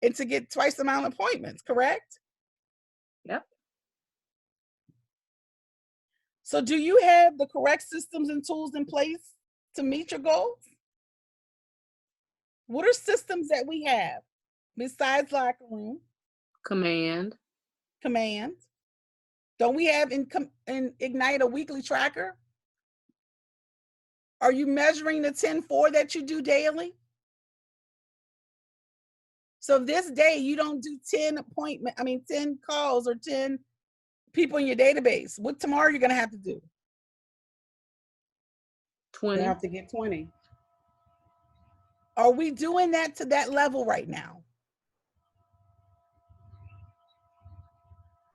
and to get twice the amount of appointments, correct? Yep. So do you have the correct systems and tools in place to meet your goals? What are systems that we have besides Locker Room? Command. Don't we have in Ignite a weekly tracker? Are you measuring the 10-4 that you do daily? So if this day you don't do 10 calls or 10 people in your database, what tomorrow you're gonna have to do? 20. You have to get 20. Are we doing that to that level right now?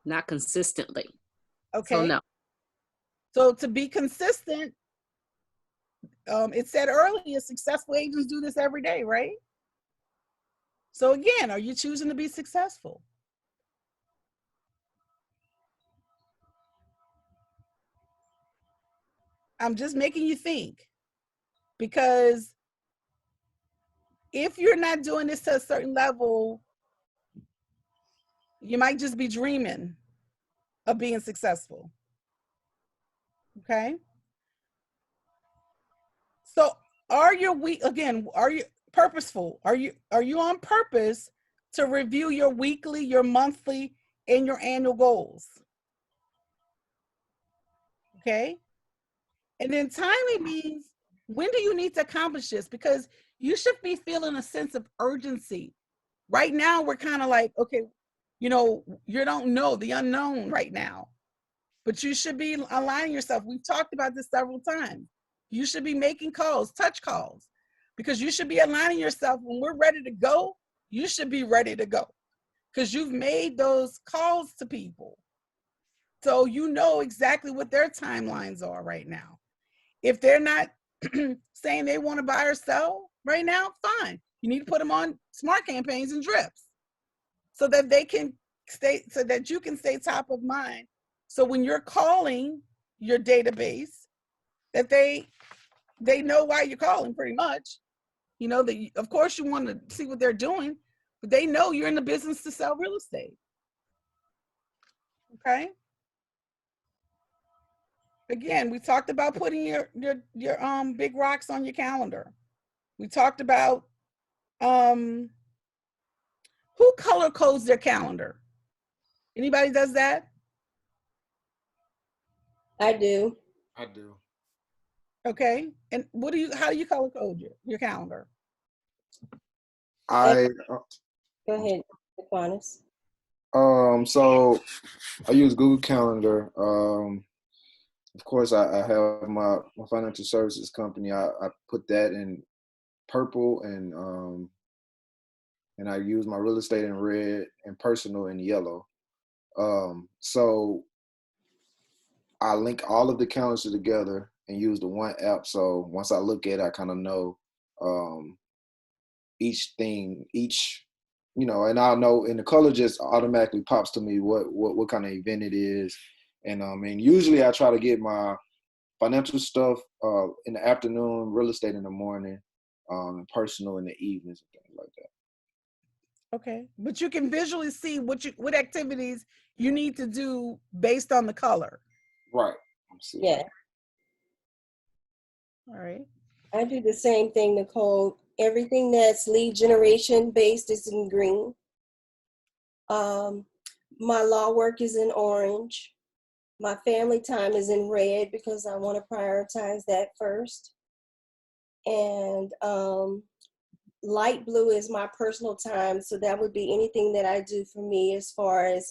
Not consistently. Okay. So no. So to be consistent, it said earlier, successful agents do this every day, right? So again, are you choosing to be successful? I'm just making you think, because if you're not doing this to a certain level, you might just be dreaming of being successful. Okay. So are you purposeful? Are you on purpose to review your weekly, your monthly, and your annual goals? Okay. And then timely means, when do you need to accomplish this? Because you should be feeling a sense of urgency. Right now, we're kind of like, okay, you don't know the unknown right now, but you should be aligning yourself. We've talked about this several times. You should be making calls, touch calls, because you should be aligning yourself. When we're ready to go, you should be ready to go, because you've made those calls to people. So you know exactly what their timelines are right now. If they're not saying they want to buy or sell right now, fine. You need to put them on smart campaigns and drips so that they can so that you can stay top of mind. So when you're calling your database, that they know why you're calling, pretty much. That of course you want to see what they're doing, but they know you're in the business to sell real estate. Okay. Again, we talked about putting your big rocks on your calendar. We talked about who color codes their calendar. Anybody does that? I do. Okay. And how do you color code your calendar? Go ahead, Aquinas. So I use Google Calendar. Of course, I have my financial services company. I put that in purple, and I use my real estate in red and personal in yellow. So I link all of the calendars together and use the one app. So once I look at it, I kind of know each thing, and I'll know, and the color just automatically pops to me what kind of event it is. And usually I try to get my financial stuff in the afternoon, real estate in the morning, and personal in the evenings and things like that. Okay, but you can visually see what activities you need to do based on the color. Right. Yeah. All right. I do the same thing, Nicole. Everything that's lead generation based is in green. My law work is in orange. My family time is in red because I want to prioritize that first. And light blue is my personal time. So that would be anything that I do for me as far as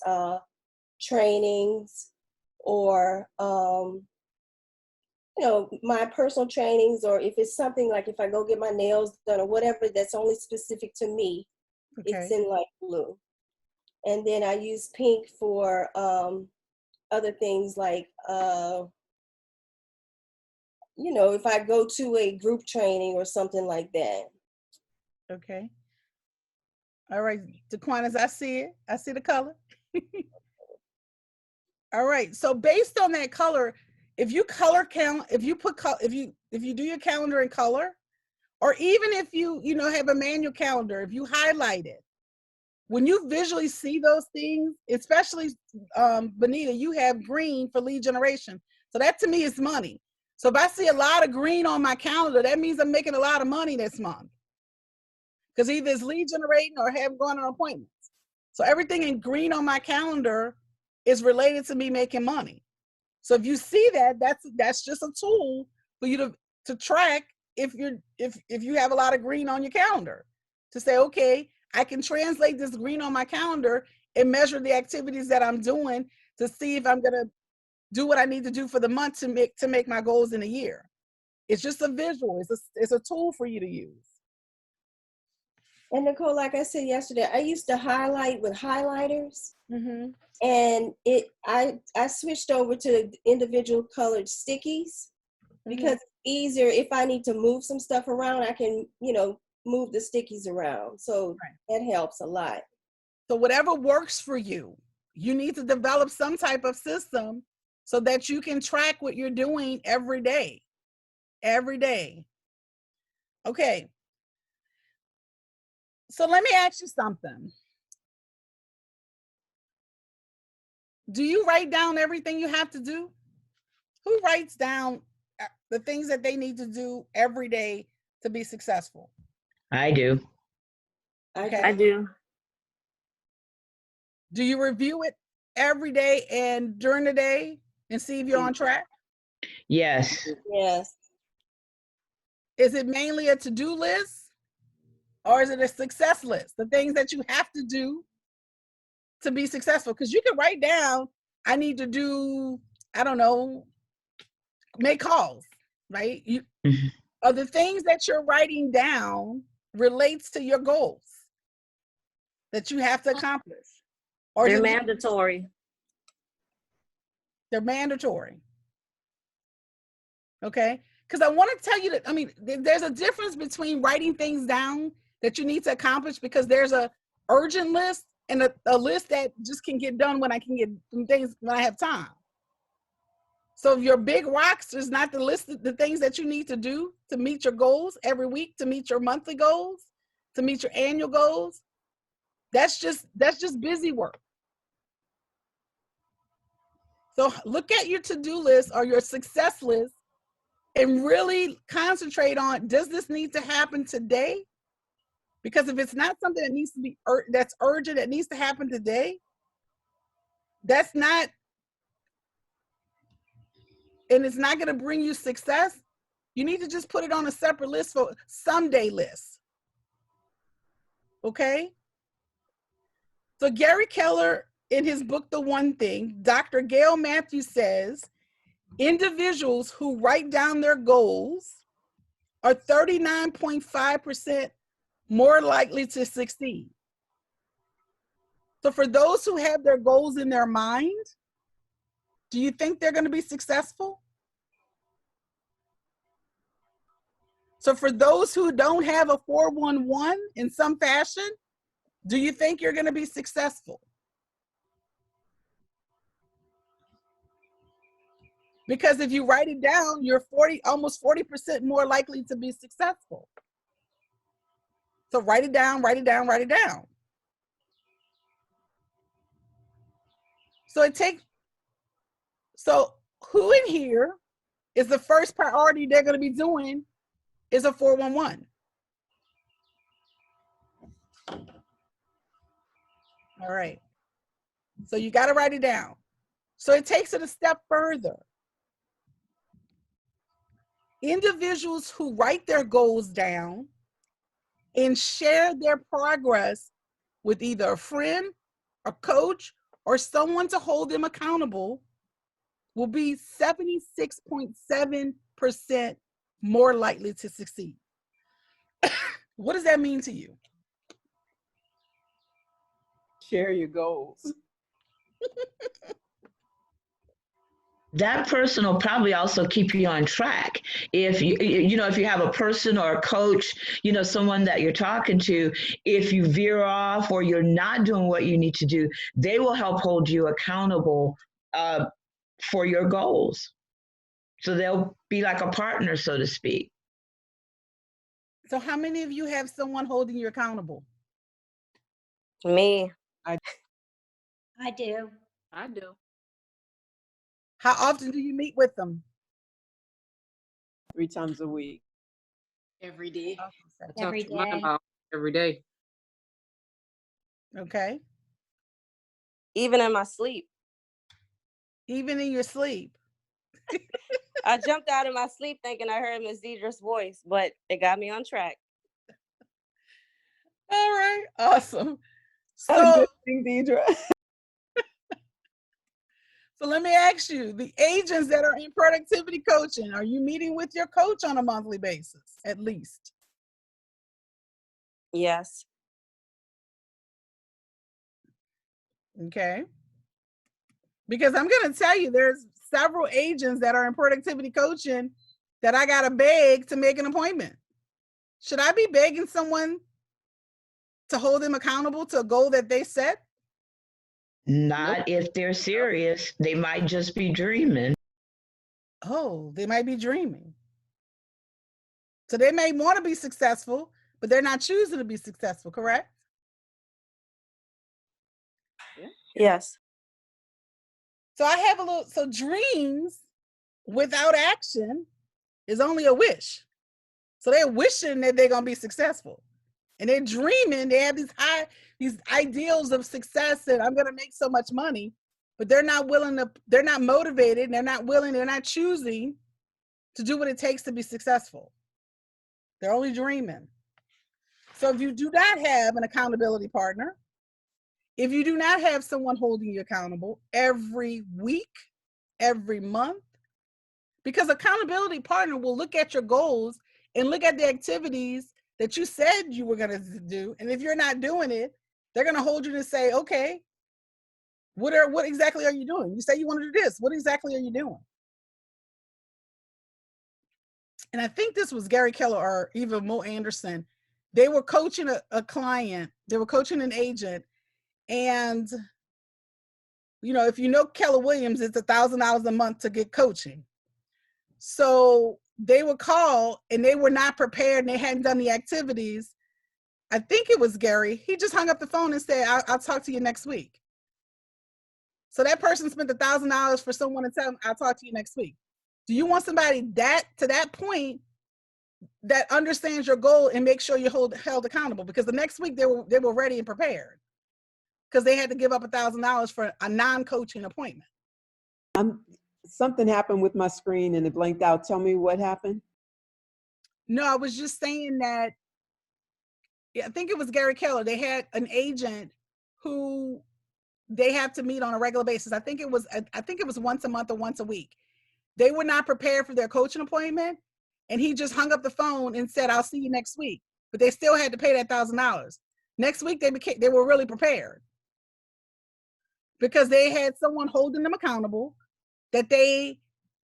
trainings or, my personal trainings, or if it's something like if I go get my nails done or whatever that's only specific to me, it's in light blue. And then I use pink for other things like, if I go to a group training or something like that. Okay. All right, Daquanas, I see it. I see the color. All right. So based on that color, if you color count, if you do your calendar in color, or even if you have a manual calendar, if you highlight it, when you visually see those things, especially Benita, you have green for lead generation. So that to me is money. So if I see a lot of green on my calendar, that means I'm making a lot of money this month. Because either it's lead generating or have gone on appointments. So everything in green on my calendar is related to me making money. So if you see that, that's just a tool for you to track if you have a lot of green on your calendar, to say, okay, I can translate this green on my calendar and measure the activities that I'm doing to see if I'm gonna do what I need to do for the month to make my goals in a year. It's just a visual. It's a tool for you to use. And Nicole, like I said yesterday, I used to highlight with highlighters. Mm-hmm. And I switched over to individual colored stickies because it's easier if I need to move some stuff around, I can, move the stickies around. So that helps a lot. So whatever works for you, you need to develop some type of system so that you can track what you're doing every day. Every day. Okay. So let me ask you something. Do you write down everything you have to do? Who writes down the things that they need to do every day to be successful? I do. Okay. I do. Do you review it every day and during the day and see if you're on track? Yes. Yes. Is it mainly a to-do list or is it a success list? The things that you have to do to be successful? Because you can write down, I need to do, I don't know, make calls, right? Are the things that you're writing down relates to your goals that you have to accomplish? Or they're mandatory. They're mandatory. Okay? Because I want to tell you that, there's a difference between writing things down that you need to accomplish, because there's a urgent list and a list that just can get done when I can get some things when I have time. So if your big rocks is not the list of the things that you need to do to meet your goals every week, to meet your monthly goals, to meet your annual goals, that's just busy work. So look at your to-do list or your success list and really concentrate on, does this need to happen today? Because if it's not something that needs to be, that's urgent, that needs to happen today, that's not, and it's not going to bring you success, you need to just put it on a separate list for someday list. Okay? So Gary Keller, in his book, The One Thing, Dr. Gail Matthews says, individuals who write down their goals are 39.5% more likely to succeed. So for those who have their goals in their mind, do you think they're going to be successful? So for those who don't have a 411 in some fashion, do you think you're going to be successful? Because if you write it down, you're almost 40% more likely to be successful. So write it down, write it down, write it down. So who in here is the first priority they're going to be doing is a 411? All right. So you got to write it down. So it takes it a step further. Individuals who write their goals down and share their progress with either a friend, a coach, or someone to hold them accountable will be 76.7% more likely to succeed. What does that mean to you? Share your goals. That person will probably also keep you on track. If if you have a person or a coach, someone that you're talking to, if you veer off or you're not doing what you need to do, they will help hold you accountable for your goals. So they'll be like a partner, so to speak. So how many of you have someone holding you accountable? Me. I do. I do. How often do you meet with them? 3 times a week. Every day. Every day. Every day. Okay. Even in my sleep. Even in your sleep. I jumped out of my sleep thinking I heard Miss Deidre's voice, but it got me on track. All right. Awesome. That's a So, good thing, Deidre. So let me ask you, the agents that are in productivity coaching, are you meeting with your coach on a monthly basis, at least? Yes. Okay. Because I'm going to tell you, there's several agents that are in productivity coaching that I got to beg to make an appointment. Should I be begging someone to hold them accountable to a goal that they set? Not if they're serious. They might just be dreaming. Oh, they might be dreaming. So they may want to be successful, but they're not choosing to be successful, correct? Yes. So I have so dreams without action is only a wish. So they're wishing that they're going to be successful. And they're dreaming, they have these ideals of success and I'm going to make so much money, but they're not motivated, they're not choosing to do what it takes to be successful. They're only dreaming. So if you do not have an accountability partner, if you do not have someone holding you accountable every week, every month, because accountability partner will look at your goals and look at the activities that you said you were going to do. And if you're not doing it, they're going to hold you to say, okay, what exactly are you doing? You say you want to do this. What exactly are you doing? And I think this was Gary Keller or even Mo Anderson. They were coaching a client. They were coaching an agent. And, if you know Keller Williams, it's $1,000 a month to get coaching. So they would call and they were not prepared and they hadn't done the activities. I think it was Gary. He just hung up the phone and said, I'll talk to you next week. So that person spent $1,000 for someone to tell them, I'll talk to you next week. Do you want somebody to that point that understands your goal and make sure you're held accountable? Because the next week they were ready and prepared because they had to give up $1,000 for a non-coaching appointment. Something happened with my screen and it blanked out. Tell me what happened. No, I was just saying that, I think it was Gary Keller. They had an agent who they have to meet on a regular basis. I think it was once a month or once a week. They were not prepared for their coaching appointment, and he just hung up the phone and said, "I'll see you next week." But they still had to pay that $1,000. Next week they were really prepared because they had someone holding them accountable that they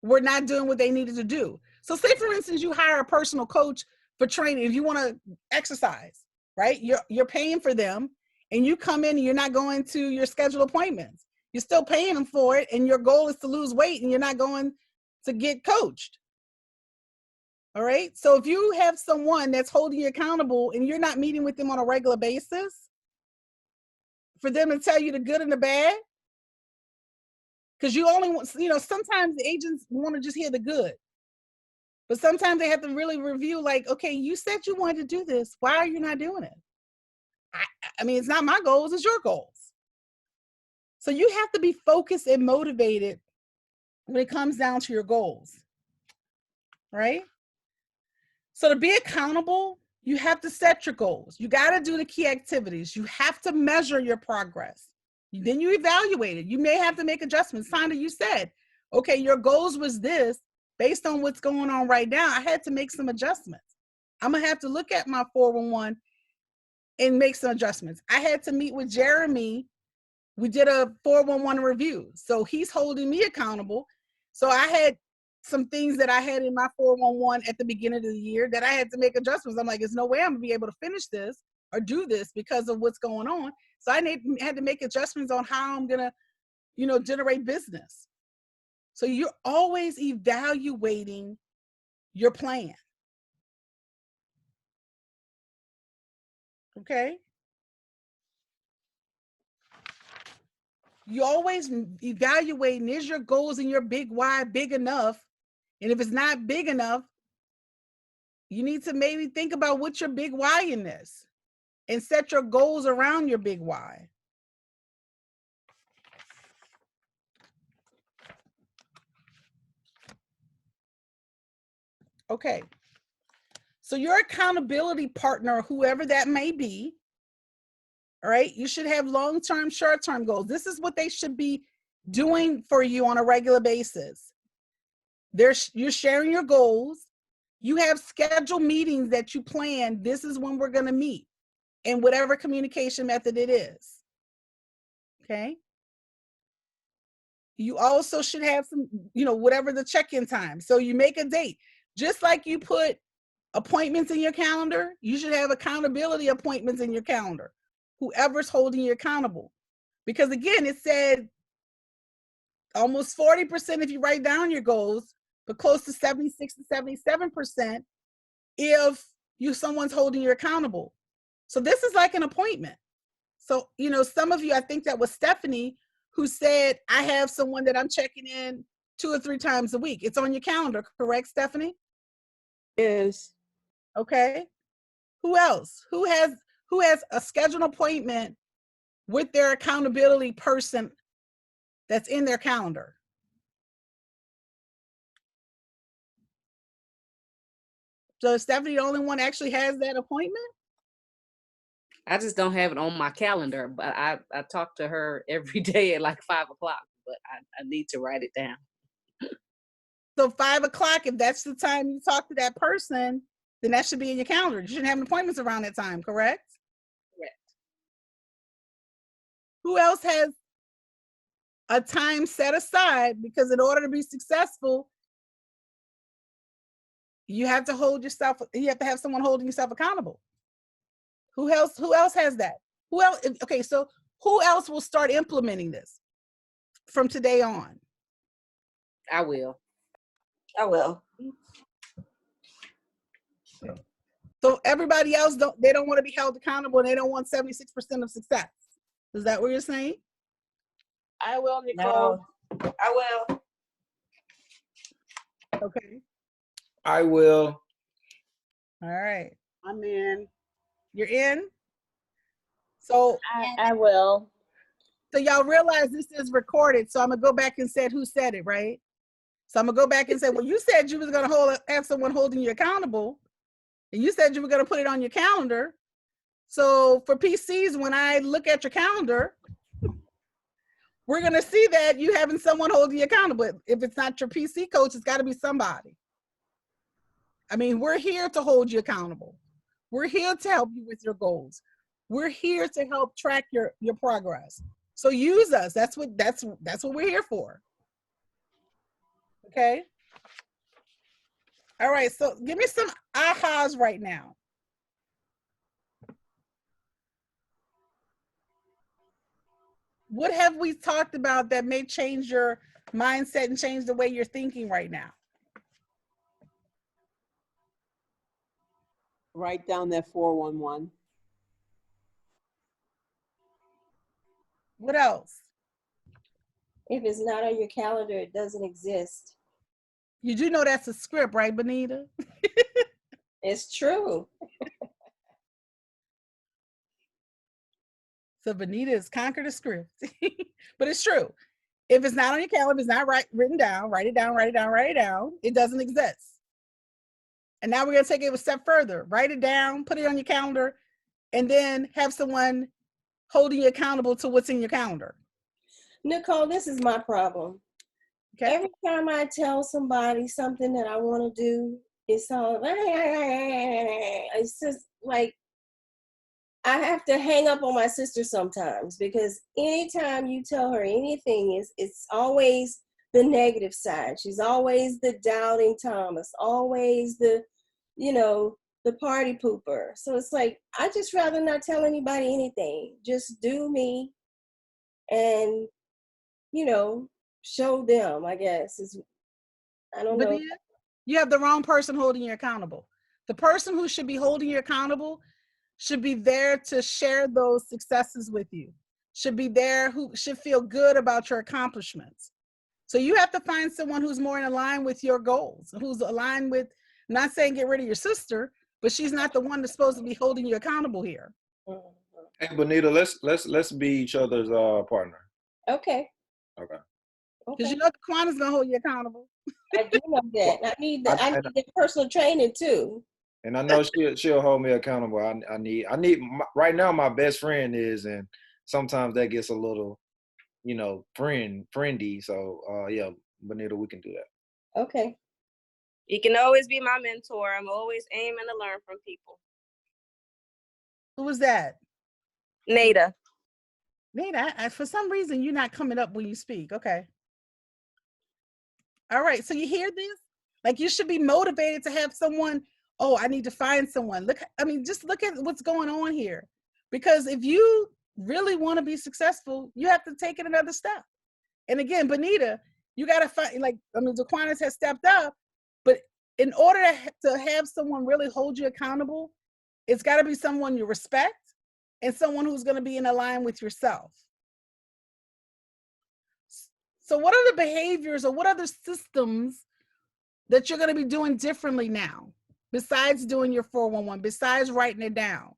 were not doing what they needed to do. So say for instance, you hire a personal coach for training. If you want to exercise, right? You're paying for them, and you come in and you're not going to your scheduled appointments. You're still paying them for it, and your goal is to lose weight, and you're not going to get coached. All right. So if you have someone that's holding you accountable and you're not meeting with them on a regular basis for them to tell you the good and the bad, because you only want, sometimes the agents want to just hear the good, but sometimes they have to really review, like, okay, you said you wanted to do this. Why are you not doing it? I mean, it's not my goals, it's your goals. So you have to be focused and motivated when it comes down to your goals, right? So to be accountable, you have to set your goals. You got to do the key activities. You have to measure your progress. Then you evaluate it. You may have to make adjustments. Sandra, you said, okay, your goals was this. Based on what's going on right now, I had to make some adjustments. I'm going to have to look at my 411 and make some adjustments. I had to meet with Jeremy. We did a 411 review. So he's holding me accountable. So I had some things that I had in my 411 at the beginning of the year that I had to make adjustments. I'm like, there's no way I'm gonna be able to finish this or do this because of what's going on. So I had to make adjustments on how I'm gonna, generate business. So you're always evaluating your plan. Okay? You always evaluating, is your goals and your big why big enough? And if it's not big enough, you need to maybe think about what's your big why in this and set your goals around your big why. Okay. So your accountability partner, whoever that may be, all right, you should have long-term, short-term goals. This is what they should be doing for you on a regular basis. You're sharing your goals. You have scheduled meetings that you plan. This is when we're going to meet, in whatever communication method it is. Okay. You also should have some, whatever the check-in time. So you make a date. Just like you put appointments in your calendar, you should have accountability appointments in your calendar. Whoever's holding you accountable. Because again, it said almost 40% if you write down your goals, but close to 76 to 77% if someone's holding you accountable. So this is like an appointment. So, some of you, I think that was Stephanie, who said, I have someone that I'm checking in 2 or 3 times a week. It's on your calendar, correct, Stephanie? Yes. Okay. Who else? Who has a scheduled appointment with their accountability person that's in their calendar? So is Stephanie the only one that actually has that appointment? I just don't have it on my calendar, but I talk to her every day at like 5 o'clock, but I need to write it down. So 5 o'clock, if that's the time you talk to that person, then that should be in your calendar. You shouldn't have appointments around that time, correct? Correct. Who else has a time set aside? Because in order to be successful, you have to have someone holding yourself accountable. Who else has that? Who else? Okay, so who else will start implementing this from today on? I will. I will. So everybody else they don't want to be held accountable, and they don't want 76% of success. Is that what you're saying? I will, Nicole. No. I will. Okay. I will. All right. I'm in. You're in? So I will. So y'all realize this is recorded, so I'm gonna go back and say who said it, right? So I'm gonna go back and say, well, you said you was gonna have someone holding you accountable, and you said you were gonna put it on your calendar. So for PCs, when I look at your calendar, we're going to see that you having someone holding you accountable. If it's not your PC coach, it's got to be somebody. I mean, we're here to hold you accountable. We're here to help you with your goals. We're here to help track your progress. So use us. That's what we're here for. Okay? All right, so give me some ahas right now. What have we talked about that may change your mindset and change the way you're thinking right now? Write down that 411. What else? If it's not on your calendar, it doesn't exist. You do know that's a script, right, Benita? It's true. So Benita has conquered a script. But it's true. If it's not on your calendar, if it's not written down, write it down, write it down, write it down. It doesn't exist. And now we're going to take it a step further. Write it down, put it on your calendar, and then have someone holding you accountable to what's in your calendar. Nicole, this is my problem. Okay. Every time I tell somebody something that I want to do, it's all, it's just like, I have to hang up on my sister sometimes, because anytime you tell her anything, it's always the negative side. She's always the doubting Thomas, always the, the party pooper. So it's like, I just rather not tell anybody anything. Just do me and, show them, I guess. I don't know. You have the wrong person holding you accountable. The person who should be holding you accountable should be there to share those successes with you, should be there, who should feel good about your accomplishments. So you have to find someone who's more in line with your goals, who's aligned with, I'm not saying get rid of your sister, but she's not the one that's supposed to be holding you accountable here. Hey, Bonita, let's be each other's partner. Okay. Okay. Because you know Quanta's gonna hold you accountable. I do know that. I need that personal training too. And I know she'll hold me accountable. I need right now. My best friend is, and sometimes that gets a little, friendy. So yeah, Bonita, we can do that. Okay. You can always be my mentor. I'm always aiming to learn from people. Who was that? Nada. Nada, for some reason you're not coming up when you speak. Okay. All right. So you hear this? Like, you should be motivated to have someone. Oh, I need to find someone. Just look at what's going on here. Because if you really want to be successful, you have to take it another step. And again, Bonita, you got to find, Daquanis has stepped up, but in order to have someone really hold you accountable, it's got to be someone you respect and someone who's going to be in line with yourself. So what are the behaviors or what are the systems that you're going to be doing differently now, besides doing your 411, besides writing it down?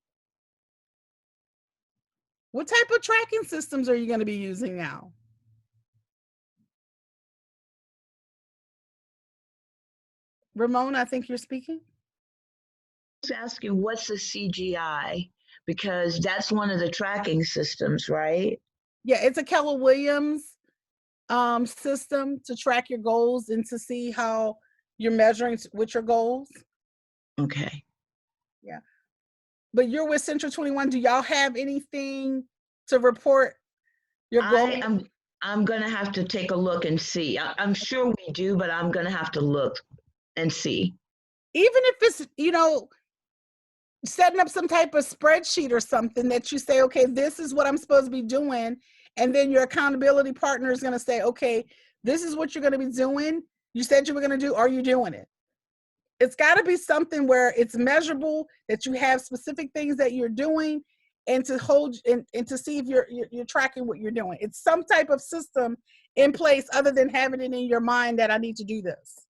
What type of tracking systems are you going to be using now? Ramon, I think you're speaking. I was asking, what's the CGI? Because that's one of the tracking systems, right? Yeah, it's a Keller Williams system to track your goals and to see how you're measuring with your goals. Okay. Yeah. But you're with Central 21. Do y'all have anything to report your goals? I'm going to have to take a look and see. I'm sure we do, but I'm going to have to look and see. Even if it's, setting up some type of spreadsheet or something that you say, okay, this is what I'm supposed to be doing. And then your accountability partner is going to say, okay, this is what you're going to be doing. You said you were going to do. Are you doing it? It's got to be something where it's measurable, that you have specific things that you're doing, and to hold and to see if you're tracking what you're doing. It's some type of system in place other than having it in your mind that I need to do this.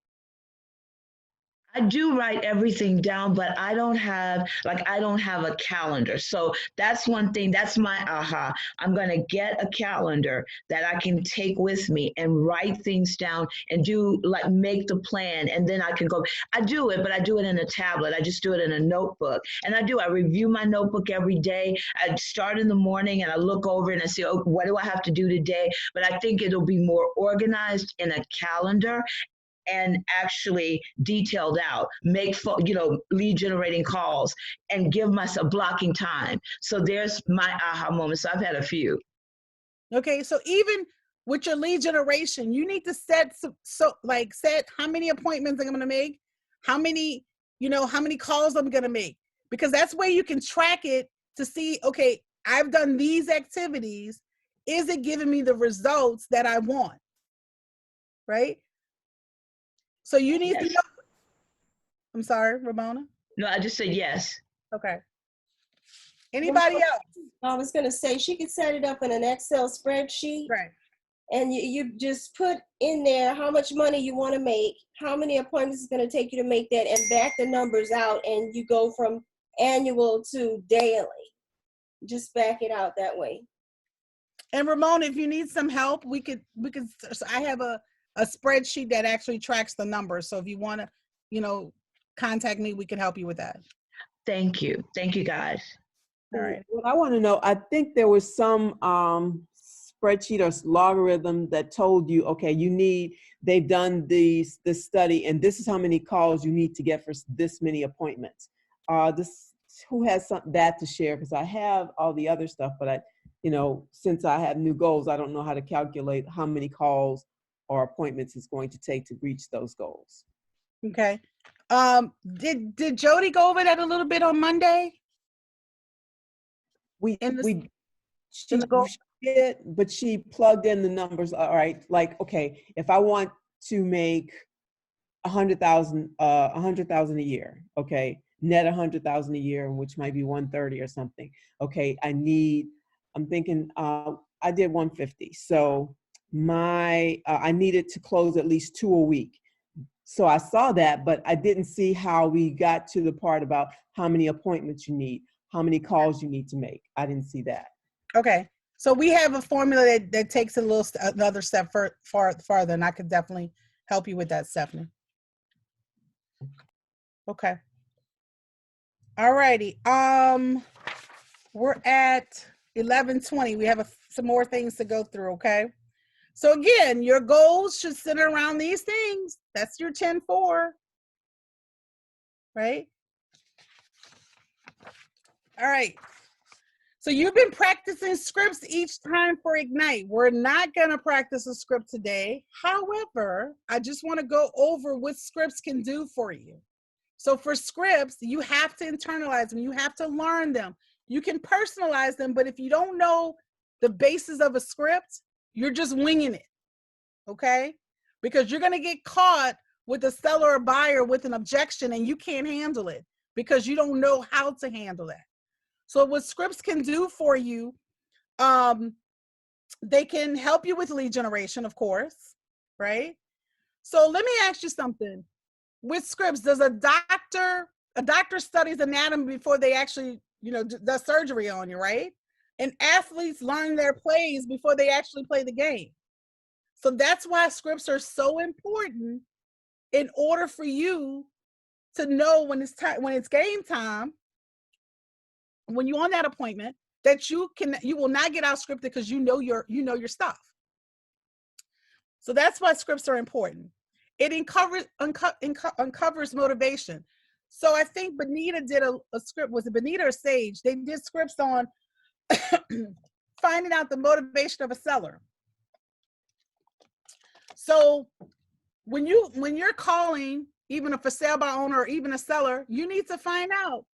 I do write everything down, but I don't have a calendar. So that's one thing, that's my aha. I'm going to get a calendar that I can take with me and write things down and make the plan. And then I can go, I do it, but I do it in a tablet. I just do it in a notebook. And I review my notebook every day. I start in the morning and I look over and I say, oh, what do I have to do today? But I think it'll be more organized in a calendar and actually detailed out, make lead generating calls and give myself blocking time. So there's my aha moment. So I've had a few. Okay, so even with your lead generation, you need to set set how many appointments I'm going to make, how many calls I'm going to make, because that's where you can track it to see, okay, I've done these activities. Is it giving me the results that I want? Right? So you need to know. I'm sorry, Ramona. No, I just said yes. Okay. Anybody else? I was going to say she could set it up in an Excel spreadsheet. Right. And you just put in there how much money you want to make, how many appointments it's going to take you to make that, and back the numbers out, and you go from annual to daily. Just back it out that way. And Ramona, if you need some help, we could. So I have a spreadsheet that actually tracks the numbers. So if you want to, contact me, we can help you with that. Thank you. Thank you, guys. All right. What I want to know, I think there was some spreadsheet or logarithm that told you, okay, they've done this study and this is how many calls you need to get for this many appointments. Who has that to share? Because I have all the other stuff, but since I have new goals, I don't know how to calculate how many calls or appointments it's going to take to reach those goals. Okay. Did Jody go over that a little bit on Monday? She did, but she plugged in the numbers. All right, like, okay, if I want to make 100,000 a year, okay, net 100,000 a year, which might be 130 or something. Okay, I'm thinking I did 150, so I needed to close at least 2 a week. So I saw that, but I didn't see how we got to the part about how many appointments you need, how many calls you need to make. I didn't see that. Okay, so we have a formula that takes another step farther, and I could definitely help you with that, Stephanie. Okay. All righty. We're at 11:20. We have some more things to go through. Okay. So again, your goals should center around these things. That's your 10-4, right? All right. So you've been practicing scripts each time for Ignite. We're not going to practice a script today. However, I just want to go over what scripts can do for you. So for scripts, you have to internalize them. You have to learn them. You can personalize them, but if you don't know the basis of a script, you're just winging it, okay? Because you're going to get caught with a seller or buyer with an objection and you can't handle it because you don't know how to handle that. So what scripts can do for you, they can help you with lead generation, of course, right? So let me ask you something. With scripts, does a doctor studies anatomy before they actually, does surgery on you, right? And athletes learn their plays before they actually play the game. So that's why scripts are so important in order for you to know when it's game time, when you're on that appointment, that you will not get out scripted because you know your stuff. So that's why scripts are important. It uncovers motivation. So I think Benita did a script. Was it Benita or Sage? They did scripts on finding out the motivation of a seller. So when you're calling, even a for sale by owner or even a seller, you need to find out,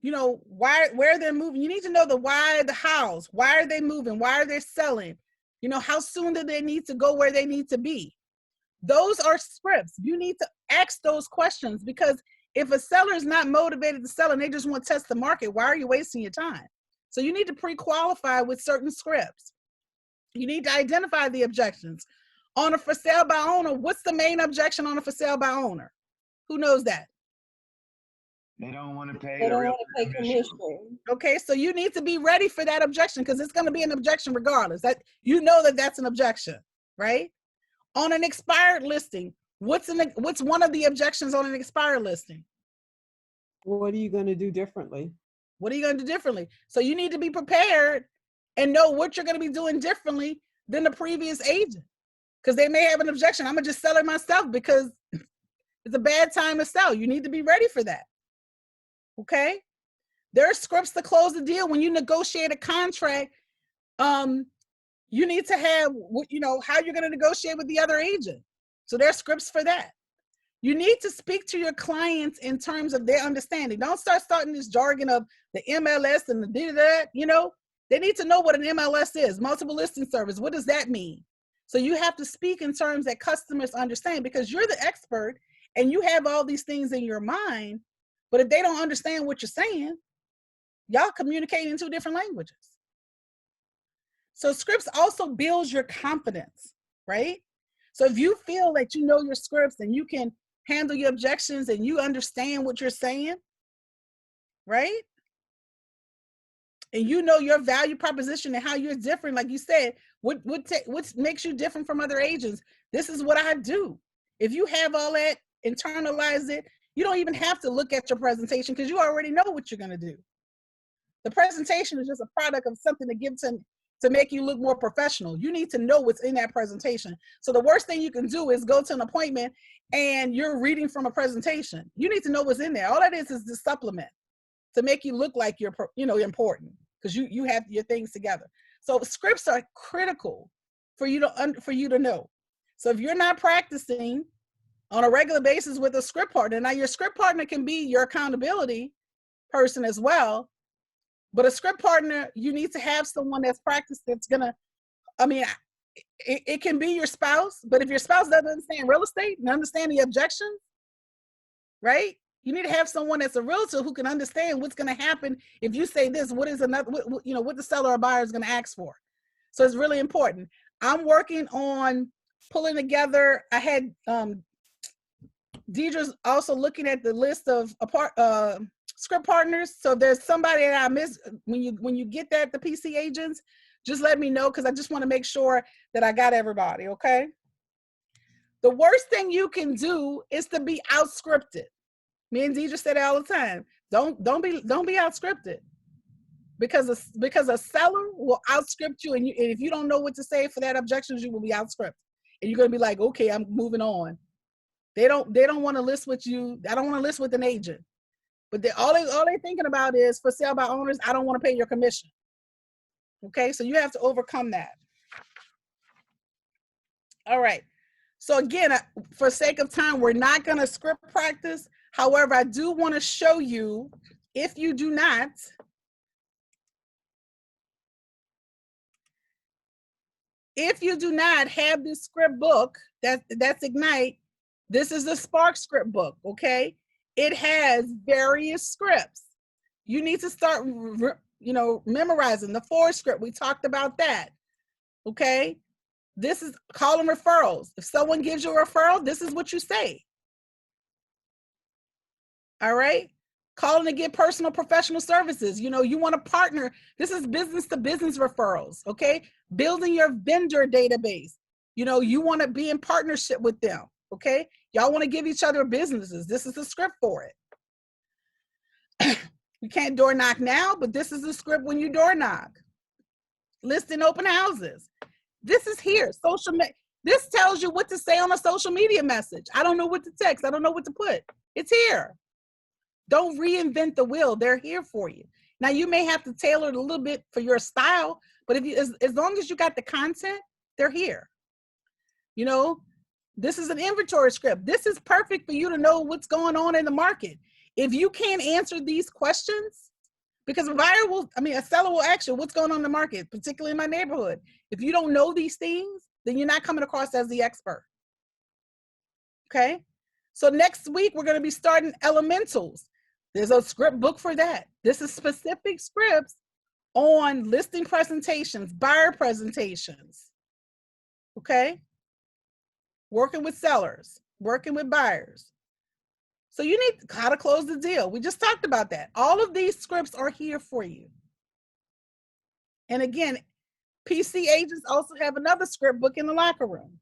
where they're moving. You need to know the why, the hows. Why are they moving? Why are they selling? How soon do they need to go where they need to be? Those are scripts. You need to ask those questions, because if a seller is not motivated to sell and they just want to test the market, why are you wasting your time? So you need to pre-qualify with certain scripts. You need to identify the objections. On a for sale by owner, what's the main objection on a for sale by owner? Who knows that? They don't want to pay They the don't real want to pay commission. Okay, so you need to be ready for that objection because it's going to be an objection regardless. That you know that that's an objection, right? On an expired listing, what's one of the objections on an expired listing? What are you going to do differently? What are you going to do differently? So you need to be prepared and know what you're going to be doing differently than the previous agent because they may have an objection. I'm going to just sell it myself because it's a bad time to sell. You need to be ready for that. Okay? There are scripts to close the deal. When you negotiate a contract, you need to have, how you're going to negotiate with the other agent. So there are scripts for that. You need to speak to your clients in terms of their understanding. Don't starting this jargon of the MLS and the da-da-da, They need to know what an MLS is, multiple listing service. What does that mean? So you have to speak in terms that customers understand because you're the expert and you have all these things in your mind, but if they don't understand what you're saying, y'all communicate in two different languages. So scripts also builds your confidence, right? So if you feel that you know your scripts and you can handle your objections and you understand what you're saying, right? And you know your value proposition and how you're different, like you said, what makes you different from other agents? This is what I do. If you have all that, internalize it, you don't even have to look at your presentation because you already know what you're going to do. The presentation is just a product of something to give to make you look more professional. You need to know what's in that presentation. So the worst thing you can do is go to an appointment and you're reading from a presentation. You need to know what's in there. All that is the supplement to make you look like you're important because you have your things together. So scripts are critical for you to know. So if you're not practicing on a regular basis with a script partner, now your script partner can be your accountability person as well. But a script partner, you need to have someone that's practiced that's gonna, it can be your spouse, but if your spouse doesn't understand real estate and understand the objections, right? You need to have someone that's a realtor who can understand what's gonna happen if you say this, what the seller or buyer is gonna ask for. So it's really important. I'm working on pulling together, I had, Deidre's also looking at the list of script partners. So if there's somebody that I miss, when you get that, the PC agents, just let me know because I just want to make sure that I got everybody, okay? The worst thing you can do is to be outscripted. Me and Deidre said it all the time. Don't be outscripted because a seller will outscript you and if you don't know what to say for that objection, you will be outscripted. And you're gonna be like, okay, I'm moving on. They don't want to list with you. I don't want to list with an agent. But all they're thinking about is for sale by owners, I don't want to pay your commission. Okay, so you have to overcome that. All right. So again, for sake of time, we're not going to script practice. However, I do want to show you, if you do not, have this script book, that's Ignite, this is the Spark script book, okay? It has various scripts. You need to start, memorizing the Ford script. We talked about that, okay? This is calling referrals. If someone gives you a referral, this is what you say. All right? Calling to get personal professional services. You want to partner. This is business to business referrals, okay? Building your vendor database. You want to be in partnership with them, okay? Y'all want to give each other businesses. This is the script for it. You can't door knock now, but this is the script when you door knock. Listing open houses. This is here. Social media. This tells you what to say on a social media message. I don't know what to text. I don't know what to put. It's here. Don't reinvent the wheel. They're here for you. Now you may have to tailor it a little bit for your style, but as long as you got the content, they're here. This is an inventory script. This is perfect for you to know what's going on in the market. If you can't answer these questions, because a seller will ask you what's going on in the market, particularly in my neighborhood. If you don't know these things, then you're not coming across as the expert. Okay? So next week, we're going to be starting elementals. There's a script book for that. This is specific scripts on listing presentations, buyer presentations. Okay? Working with sellers, working with buyers. So you need how to close the deal. We just talked about that. All of these scripts are here for you. And again, PC agents also have another script book in the locker room.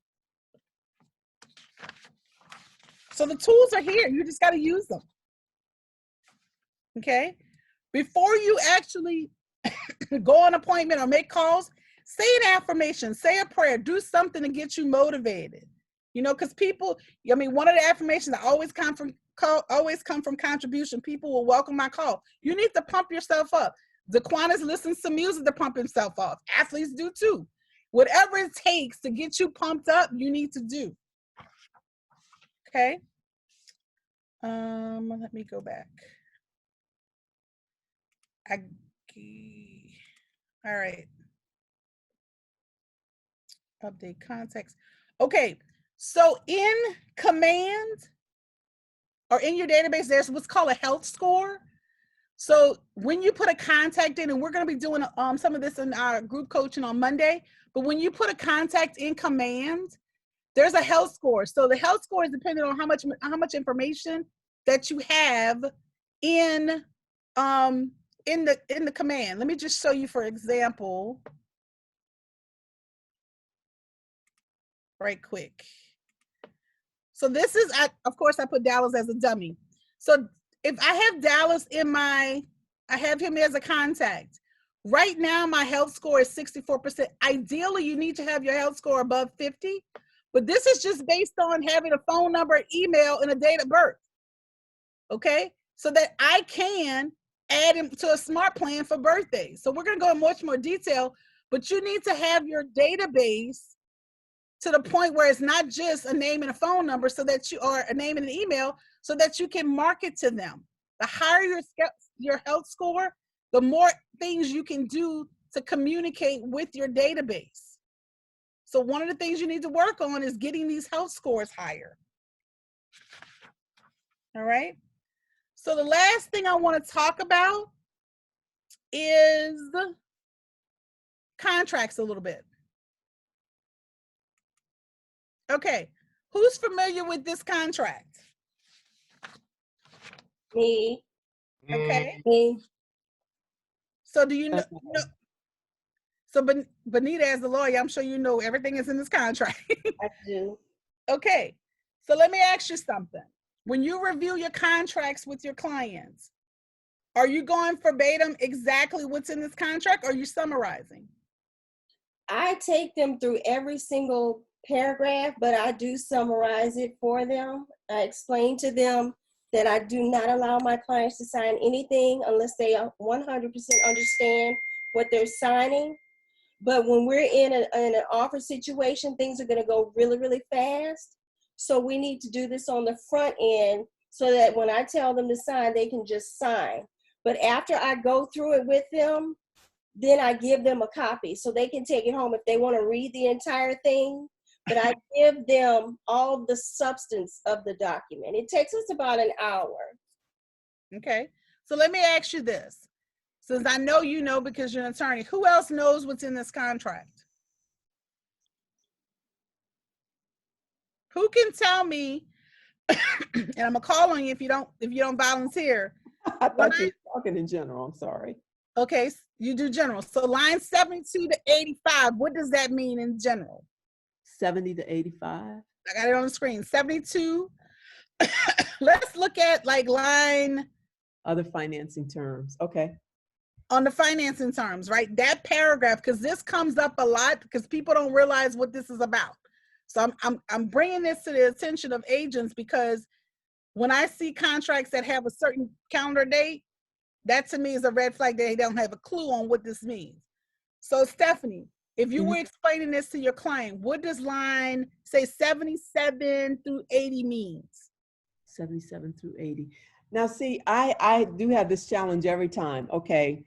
So the tools are here. You just got to use them. Okay? Before you actually go on appointment or make calls, say an affirmation, say a prayer, do something to get you motivated. You know, because people, I mean, one of the affirmations that always come from contribution. People will welcome my call. You need to pump yourself up. Daquanis listens to music to pump himself up. Athletes do too. Whatever it takes to get you pumped up, you need to do. Okay. Let me go back. All right. Update context. Okay. So in Command or in your database, there's what's called a health score. So when you put a contact in, and we're going to be doing some of this in our group coaching on Monday, but when you put a contact in Command, there's a health score. So the health score is dependent on how much information that you have in the command. Let me just show you, for example, right quick. So this is, of course, I put Dallas as a dummy. So if I have Dallas I have him as a contact. Right now, my health score is 64%. Ideally, you need to have your health score above 50, but this is just based on having a phone number, email, and a date of birth. Okay? So that I can add him to a smart plan for birthdays. So we're going to go in much more detail, but you need to have your database to the point where it's not just a name and a phone number, so that you are a name and an email, so that you can market to them. The higher your health score, the more things you can do to communicate with your database. So one of the things you need to work on is getting these health scores higher. All right. So the last thing I want to talk about is contracts a little bit. Okay, who's familiar with this contract? Me. Okay. Me. So do you know? So Benita, as the lawyer, I'm sure you know everything is in this contract. I do. Okay, so let me ask you something. When you review your contracts with your clients, are you going verbatim exactly what's in this contract, or are you summarizing? I take them through every single paragraph, but I do summarize it for them. I explain to them that I do not allow my clients to sign anything unless they 100% understand what they're signing. But when we're in an offer situation, things are going to go really, really fast. So we need to do this on the front end so that when I tell them to sign, they can just sign. But after I go through it with them, then I give them a copy so they can take it home if they want to read the entire thing. But I give them all the substance of the document. It takes us about an hour. Okay. So let me ask you this. Since I know you know because you're an attorney, who else knows what's in this contract? Who can tell me, and I'm gonna call on you if you don't volunteer. I thought you were talking in general. I'm sorry. Okay, you do general. So line 72 to 85, what does that mean in general? 70 to 85. I got it on the screen. 72. Let's look at like line. Other financing terms. Okay. On the financing terms, right? That paragraph, because this comes up a lot because people don't realize what this is about. So I'm bringing this to the attention of agents because when I see contracts that have a certain calendar date, that to me is a red flag. They don't have a clue on what this means. So Stephanie, if you were explaining this to your client, what does line say 77 through 80 means? 77 through 80. Now, see, I do have this challenge every time. Okay,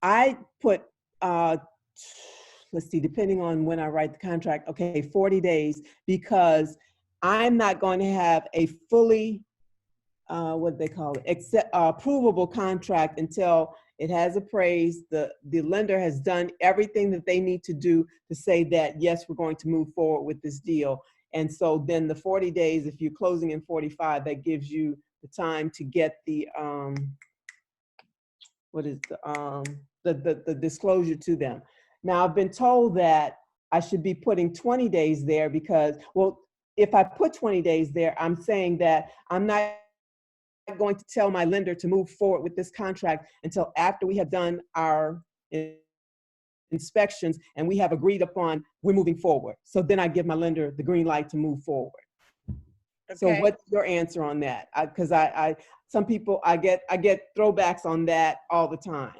I put, let's see, depending on when I write the contract, okay, 40 days, because I'm not going to have a fully, what they call it, provable contract until it has appraised, the lender has done everything that they need to do to say that, yes, we're going to move forward with this deal. And so then the 40 days, if you're closing in 45, that gives you time to get the what is the disclosure to them. Now I've been told that I should be putting 20 days there because, well, if I put 20 days there, I'm saying that I'm not going to tell my lender to move forward with this contract until after we have done our inspections and we have agreed upon we're moving forward. So then I give my lender the green light to move forward. Okay. So what's your answer on that? Because some people, I get throwbacks on that all the time.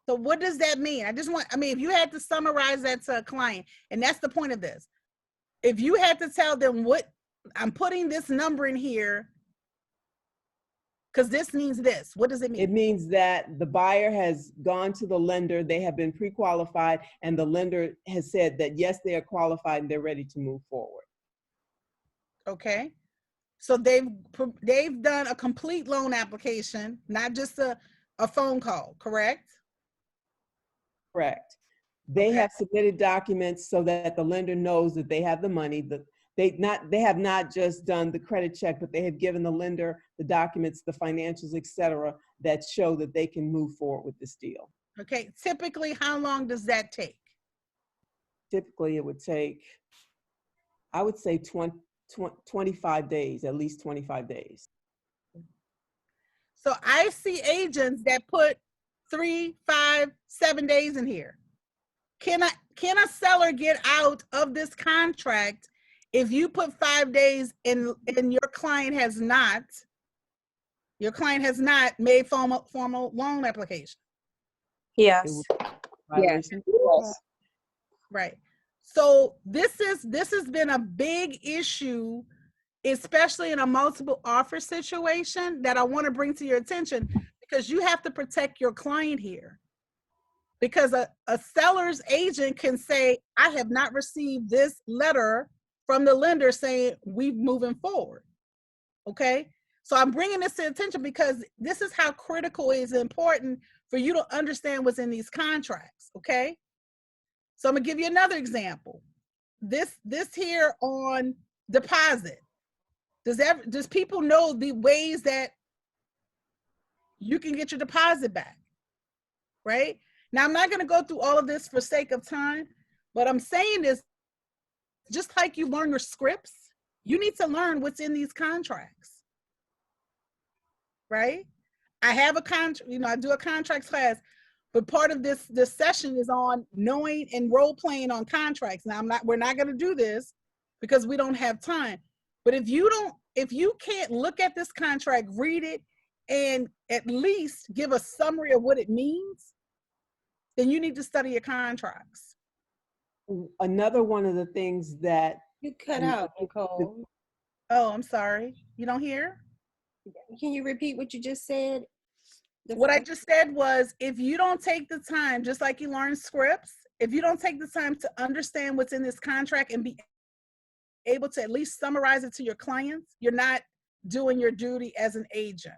So what does that mean? If you had to summarize that to a client, and that's the point of this. If you had to tell them what, I'm putting this number in here because this means this, what does it mean? It means that the buyer has gone to the lender, they have been pre-qualified, and the lender has said that yes, they are qualified and they're ready to move forward. Okay. So they've done a complete loan application, not just a phone call, correct? Correct. They have submitted documents so that the lender knows that they have the money. They have not just done the credit check, but they have given the lender the documents, the financials, et cetera, that show that they can move forward with this deal. Okay. Typically, how long does that take? Typically, it would take, I would say 25 days, at least 25 days. So I see agents that put 3, 5, 7 days in here. Can a seller get out of this contract if you put 5 days and your client has not made formal loan application? Yes. Yes. Right. So this has been a big issue, especially in a multiple offer situation, that I want to bring to your attention, because you have to protect your client here. Because a seller's agent can say, I have not received this letter from the lender saying we're moving forward. Okay. So I'm bringing this to attention because this is how critical it is important for you to understand what's in these contracts. Okay. So I'm gonna give you another example. This here on deposit. Does people know the ways that you can get your deposit back? Right? Now, I'm not going to go through all of this for sake of time, but I'm saying this, just like you learn your scripts, you need to learn what's in these contracts, right? I have a contract, I do a contracts class, but part of this session is on knowing and role playing on contracts. Now, we're not going to do this because we don't have time, but if you can't look at this contract, read it, and at least give a summary of what it means, then you need to study your contracts. Another one of the things that you cut out, Nicole. Oh, I'm sorry. You don't hear? Can you repeat what you just said? What I just said was, if you don't take the time, just like you learn scripts, if you don't take the time to understand what's in this contract and be able to at least summarize it to your clients, you're not doing your duty as an agent.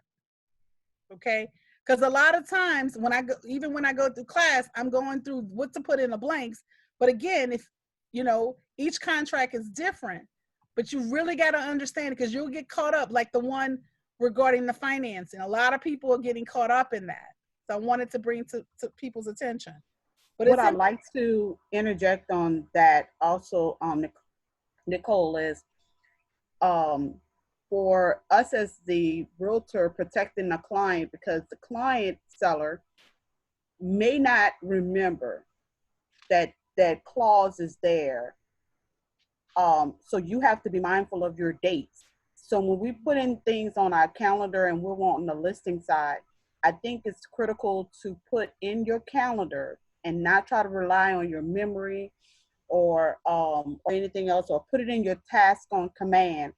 Okay? Because a lot of times even when I go through class, I'm going through what to put in the blanks. But again, if each contract is different, but you really got to understand it, because you'll get caught up, like the one regarding the financing. A lot of people are getting caught up in that. So I wanted to bring to people's attention. But what I'd like to interject on that also, Nicole, is for us as the realtor protecting the client, because the client seller may not remember that clause is there. So you have to be mindful of your dates. So when we put in things on our calendar and we're wanting the listing side, I think it's critical to put in your calendar and not try to rely on your memory or anything else, or put it in your task on command,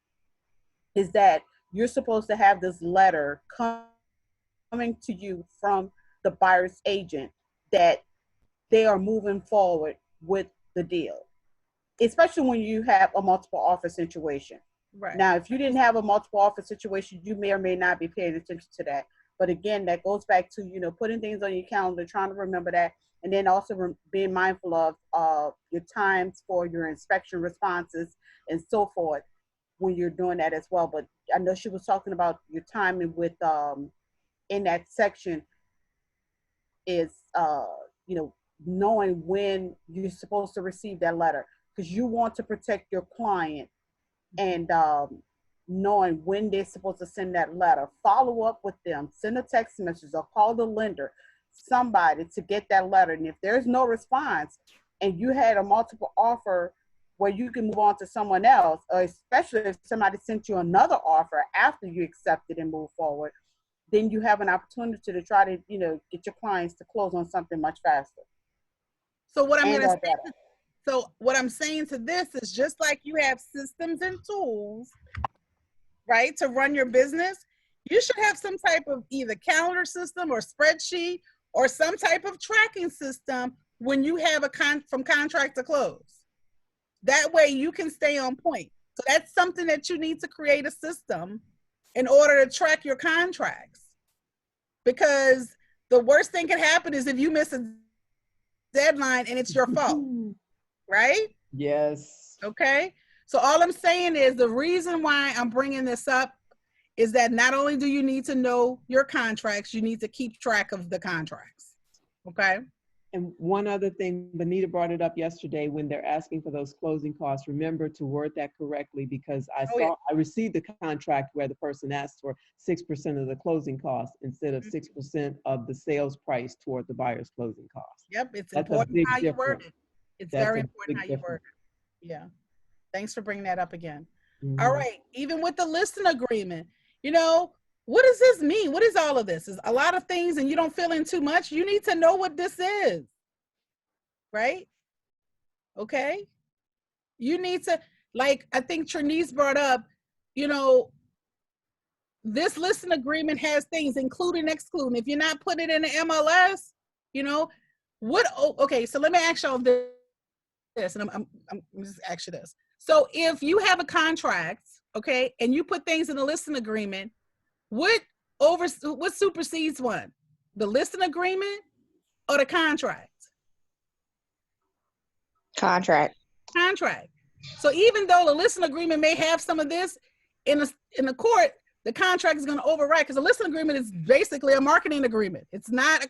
is that you're supposed to have this letter coming to you from the buyer's agent that they are moving forward with the deal, especially when you have a multiple offer situation. Right. Now, if you didn't have a multiple offer situation, you may or may not be paying attention to that. But again, that goes back to, putting things on your calendar, trying to remember that, and then also being mindful of your times for your inspection responses and so forth when you're doing that as well. But I know she was talking about your timing with in that section is you know, knowing when you're supposed to receive that letter, because you want to protect your client, and knowing when they're supposed to send that letter. Follow up with them, send a text message or call the lender, somebody, to get that letter. And if there's no response and you had a multiple offer where you can move on to someone else, or especially if somebody sent you another offer after you accepted and move forward, then you have an opportunity to try to, you know, get your clients to close on something much faster. So what I'm And going to say, so what I'm saying to this is, just like you have systems and tools, right, to run your business, you should have some type of either calendar system or spreadsheet or some type of tracking system when you have from contract to close. That way you can stay on point. So that's something that you need to create a system in order to track your contracts. Because the worst thing can happen is if you miss a deadline and it's your fault, right? Yes. Okay. So all I'm saying is, the reason why I'm bringing this up is that not only do you need to know your contracts, you need to keep track of the contracts. Okay. And one other thing, Benita brought it up yesterday, when they're asking for those closing costs, remember to word that correctly, because I received the contract where the person asked for 6% of the closing costs instead of 6% of the sales price toward the buyer's closing costs. Yep, it's That's important how you word it. It's very important how you difference. word it. Yeah. Thanks for bringing that up again. Mm-hmm. All right. Even with the listing agreement, you know, what does this mean? What is all of this? Is a lot of things and you don't fill in too much. You need to know what this is, right? Okay. You need to, like, I think Trinice brought up, you know, this listing agreement has things including, excluding. If you're not putting it in the MLS, you know, okay, so let me ask y'all this, and I'm just ask you this. So if you have a contract, okay, and you put things in the listing agreement, what supersedes one? The listing agreement or the contract? Contract. So even though the listing agreement may have some of this, in the court, the contract is going to override, because the listing agreement is basically a marketing agreement. It's not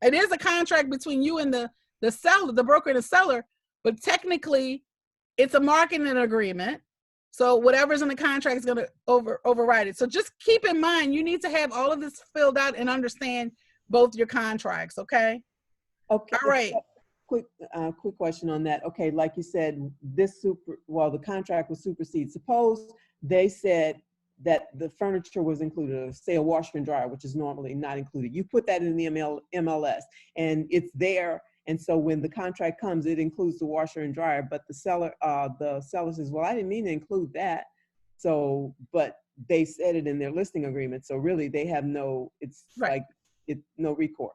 it is a contract between you and the seller, the broker and the seller, but technically it's a marketing agreement. So whatever's in the contract is going to override it. So just keep in mind, you need to have all of this filled out and understand both your contracts. Okay. Okay. All right. Quick question on that. Okay, like you said, the contract will supersede. Suppose they said that the furniture was included, say a washer and dryer, which is normally not included. You put that in the MLS and it's there. And so when the contract comes, it includes the washer and dryer, but the seller says, well, I didn't mean to include that. So, but they said it in their listing agreement. So really they have no recourse.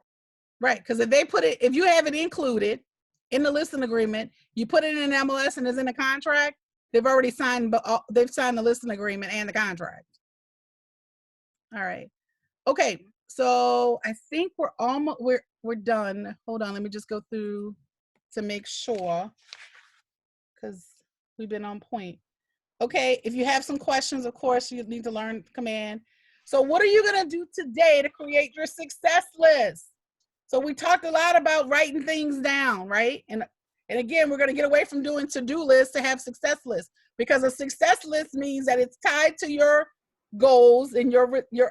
Right, because if you have it included in the listing agreement, you put it in an MLS and it's in the contract, they've already signed, they've signed the listing agreement and the contract. All right. Okay, so I think we're done. Hold on, let me just go through to make sure, because we've been on point. Okay, if you have some questions, of course, you need to learn command. So what are you gonna do today to create your success list? So we talked a lot about writing things down, right? And again, we're going to get away from doing to-do lists to have success lists, because a success list means that it's tied to your goals, and your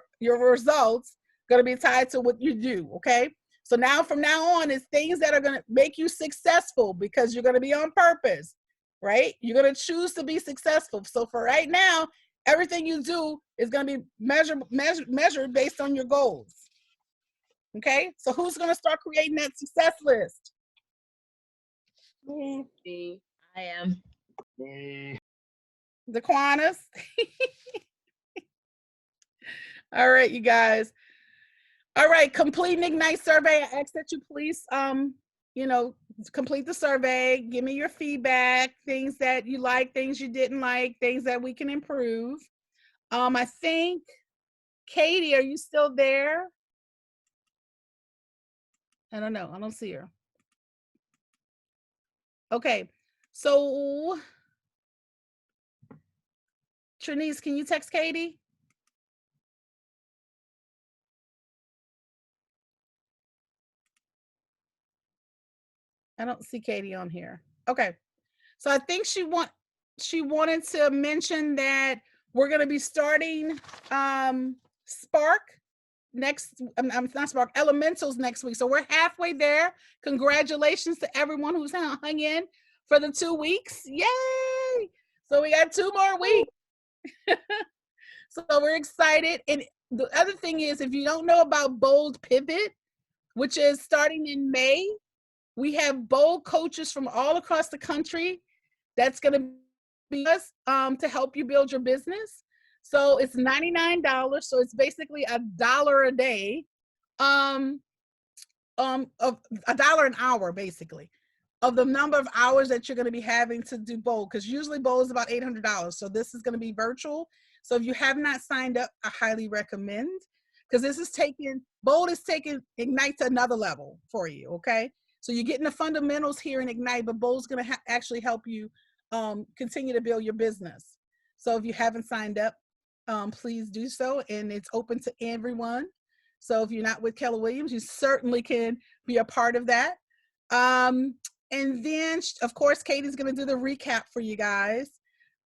results going to be tied to what you do, okay? So now, from now on, it's things that are going to make you successful, because you're going to be on purpose, right? You're going to choose to be successful. So for right now, everything you do is going to be measured based on your goals. Okay, so who's going to start creating that success list? Me. I am. The Quanas. All right, you guys. All right, complete an Ignite survey. I ask that you please, complete the survey. Give me your feedback, things that you like, things you didn't like, things that we can improve. I think, Katie, are you still there? I don't know. I don't see her. Okay. So, Trinice, can you text Katie? I don't see Katie on here. Okay. So I think she wanted to mention that we're going to be starting Spark next, not Spark, Elementals next week. So we're halfway there. Congratulations to everyone who's hung in for the 2 weeks. Yay! So we got 2 more weeks. So we're excited. And the other thing is, if you don't know about Bold Pivot, which is starting in May, we have Bold coaches from all across the country that's going to be us to help you build your business. So it's $99. So it's basically $1 a day, of $1 an hour, basically, of the number of hours that you're going to be having to do Bold, because usually Bold is about $800. So this is going to be virtual. So if you have not signed up, I highly recommend, because Bold is taking Ignite to another level for you. Okay. So you're getting the fundamentals here in Ignite, but Bold's going to actually help you continue to build your business. So if you haven't signed up, please do so. And it's open to everyone. So if you're not with Keller Williams, you certainly can be a part of that. And then, of course, Katie's going to do the recap for you guys.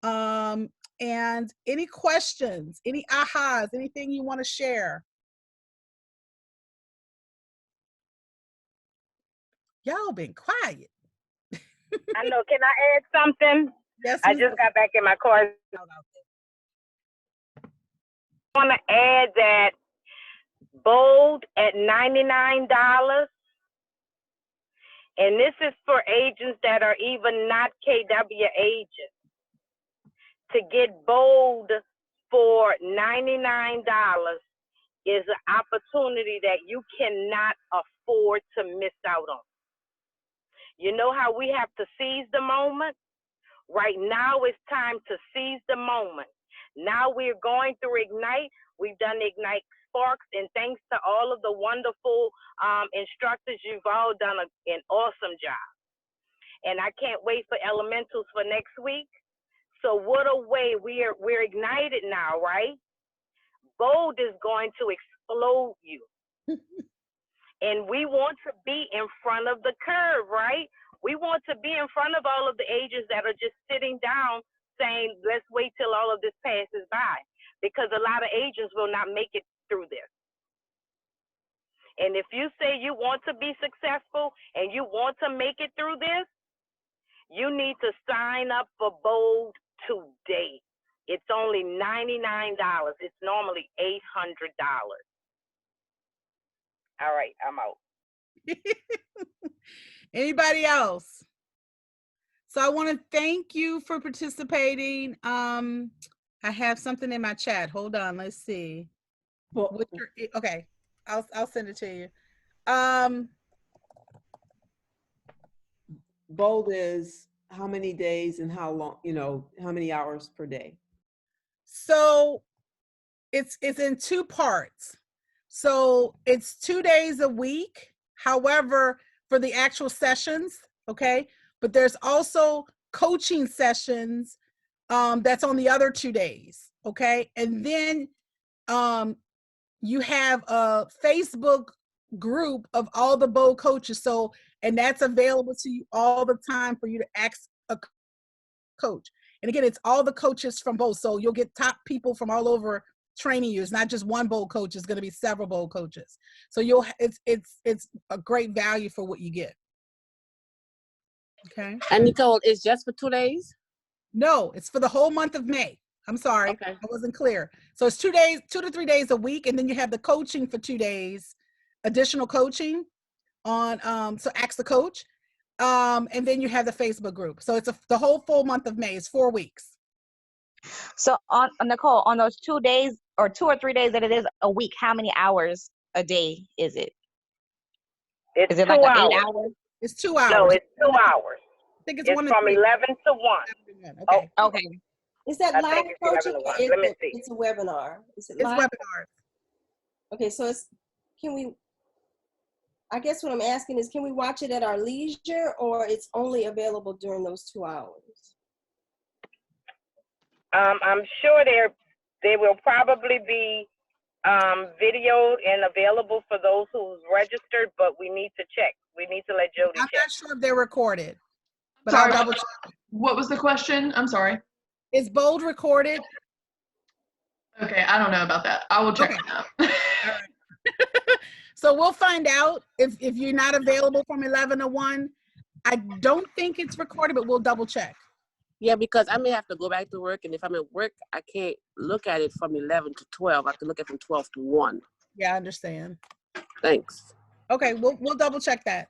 And any questions, any ahas, anything you want to share? Y'all been quiet. I know. Can I add something? Yes. I just got back in my car. I want to add that Bold at $99. And this is for agents that are even not KW agents. To get Bold for $99 is an opportunity that you cannot afford to miss out on. You know how we have to seize the moment? Right now it's time to seize the moment. Now we're going through Ignite. We've done Ignite Sparks, and thanks to all of the wonderful instructors, you've all done an awesome job. And I can't wait for Elementals for next week. So what a way, we're ignited now, right? Bold is going to explode you. And we want to be in front of the curve, right? We want to be in front of all of the agents that are just sitting down saying, let's wait till all of this passes by. Because a lot of agents will not make it through this. And if you say you want to be successful and you want to make it through this, you need to sign up for Bold today. It's only $99. It's normally $800. All right, I'm out. Anybody else? So I want to thank you for participating. I have something in my chat. Hold on, let's see. Okay, I'll send it to you. Bold is how many days and how long, how many hours per day? So it's in 2 parts. So it's 2 days a week. However, for the actual sessions, okay? But there's also coaching sessions that's on the other 2 days, okay? And then you have a Facebook group of all the Bold coaches. So, and that's available to you all the time for you to ask a coach. And again, it's all the coaches from Bold. So you'll get top people from all over training you. It's not just one Bold coach. It's going to be several Bold coaches. So it's a great value for what you get. Okay. And Nicole, it's just for 2 days? No, it's for the whole month of May. I'm sorry, okay. I wasn't clear. So it's 2 days, 2 to 3 days a week, and then you have the coaching for 2 days, additional coaching on so ask the coach, and then you have the Facebook group. So it's the whole full month of May. It's 4 weeks. So on Nicole, on those 2 days or 2 or 3 days that it is a week, how many hours a day is it? It's is it 2 like hours. 8 hours? It's 2 hours. No, it's 2 hours. I think it's from 11 to 1. Okay. Okay. Is that live coaching? Let me see. It's a webinar. Is it It's live? webinar. Okay, so I guess what I'm asking is, can we watch it at our leisure, or it's only available during those 2 hours? I'm sure they will probably be videoed and available for those who's registered, but we need to check. We need to let Jody I'm check. not sure if they're recorded, but Sorry, I'll double check. What was the question? I'm sorry. Is Bold recorded? Okay, I don't know about that. I will check Okay. on All right. So we'll find out if you're not available from 11 to 1. I don't think it's recorded, but we'll double check. Yeah, because I may have to go back to work, and if I'm at work, I can't look at it from 11 to 12. I can look at it from 12 to 1. Yeah, I understand. Thanks. Okay, we'll double check that.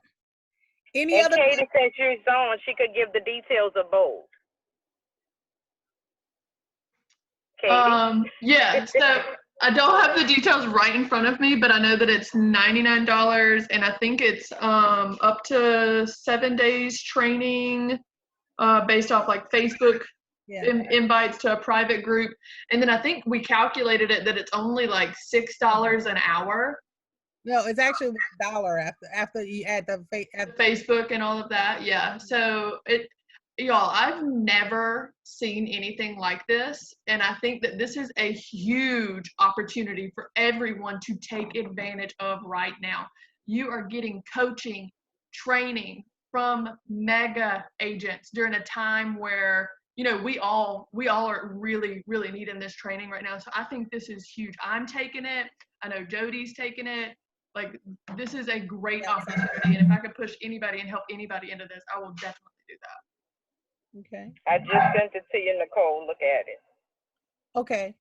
Any And other? Katie, since she's on, she could give the details of Bold. Katie? Yeah, so I don't have the details right in front of me, but I know that it's $99, and I think it's up to 7 days training based off like Facebook invites to a private group. And then I think we calculated it that it's only like $6 an hour. No, it's actually $1 after you add the Facebook and all of that. Yeah. So y'all, I've never seen anything like this. And I think that this is a huge opportunity for everyone to take advantage of right now. You are getting coaching, training from mega agents during a time where, you know, we all are really, really needing this training right now. So I think this is huge. I'm taking it. I know Jody's taking it. Like, this is a great opportunity. And if I could push anybody and help anybody into this, I will definitely do that. Okay. I just sent it to you, Nicole. Look at it. Okay.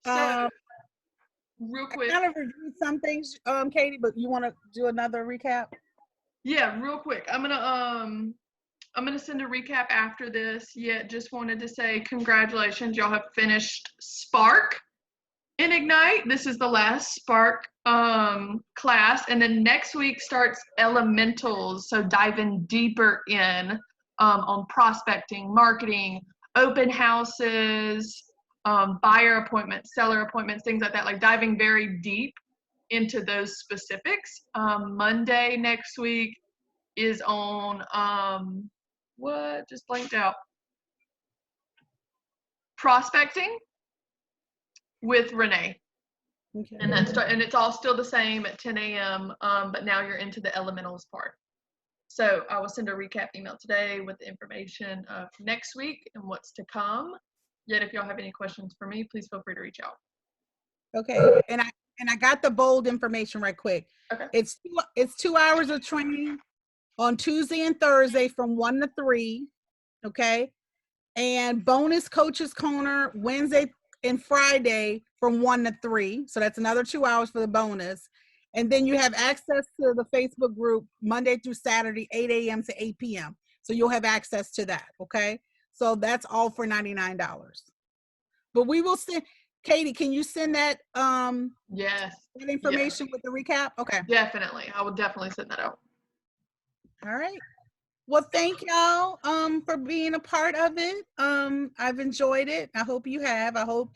So, real quick. I kind of reviewed some things, Katie, but you want to do another recap? Yeah, real quick. I'm gonna send a recap after this. Yeah, just wanted to say congratulations. Y'all have finished Spark and Ignite. This is the last Spark class, and then next week starts Elementals. So diving deeper in on prospecting, marketing, open houses, buyer appointments, seller appointments, things like that. Like diving very deep into those specifics. Monday next week is on what just blanked out, prospecting with Renee. Okay. And it's all still the same at 10 a.m. But now you're into the elementals part. So I will send a recap email today with the information of next week and what's to come. Yet if y'all have any questions for me, please feel free to reach out. Okay. And I got the Bold information right quick. Okay. It's 2 hours of training on Tuesday and Thursday from 1 to 3. Okay. And bonus coaches corner Wednesday and Friday from 1 to 3. So that's another 2 hours for the bonus. And then you have access to the Facebook group Monday through Saturday, 8 a.m. to 8 p.m. So you'll have access to that. Okay. So that's all for $99. But we will send, Katie, can you send that Yes. that information with the recap? Okay. Definitely. I will definitely send that out. All right. Well, thank y'all for being a part of it. I've enjoyed it. I hope you have. I hope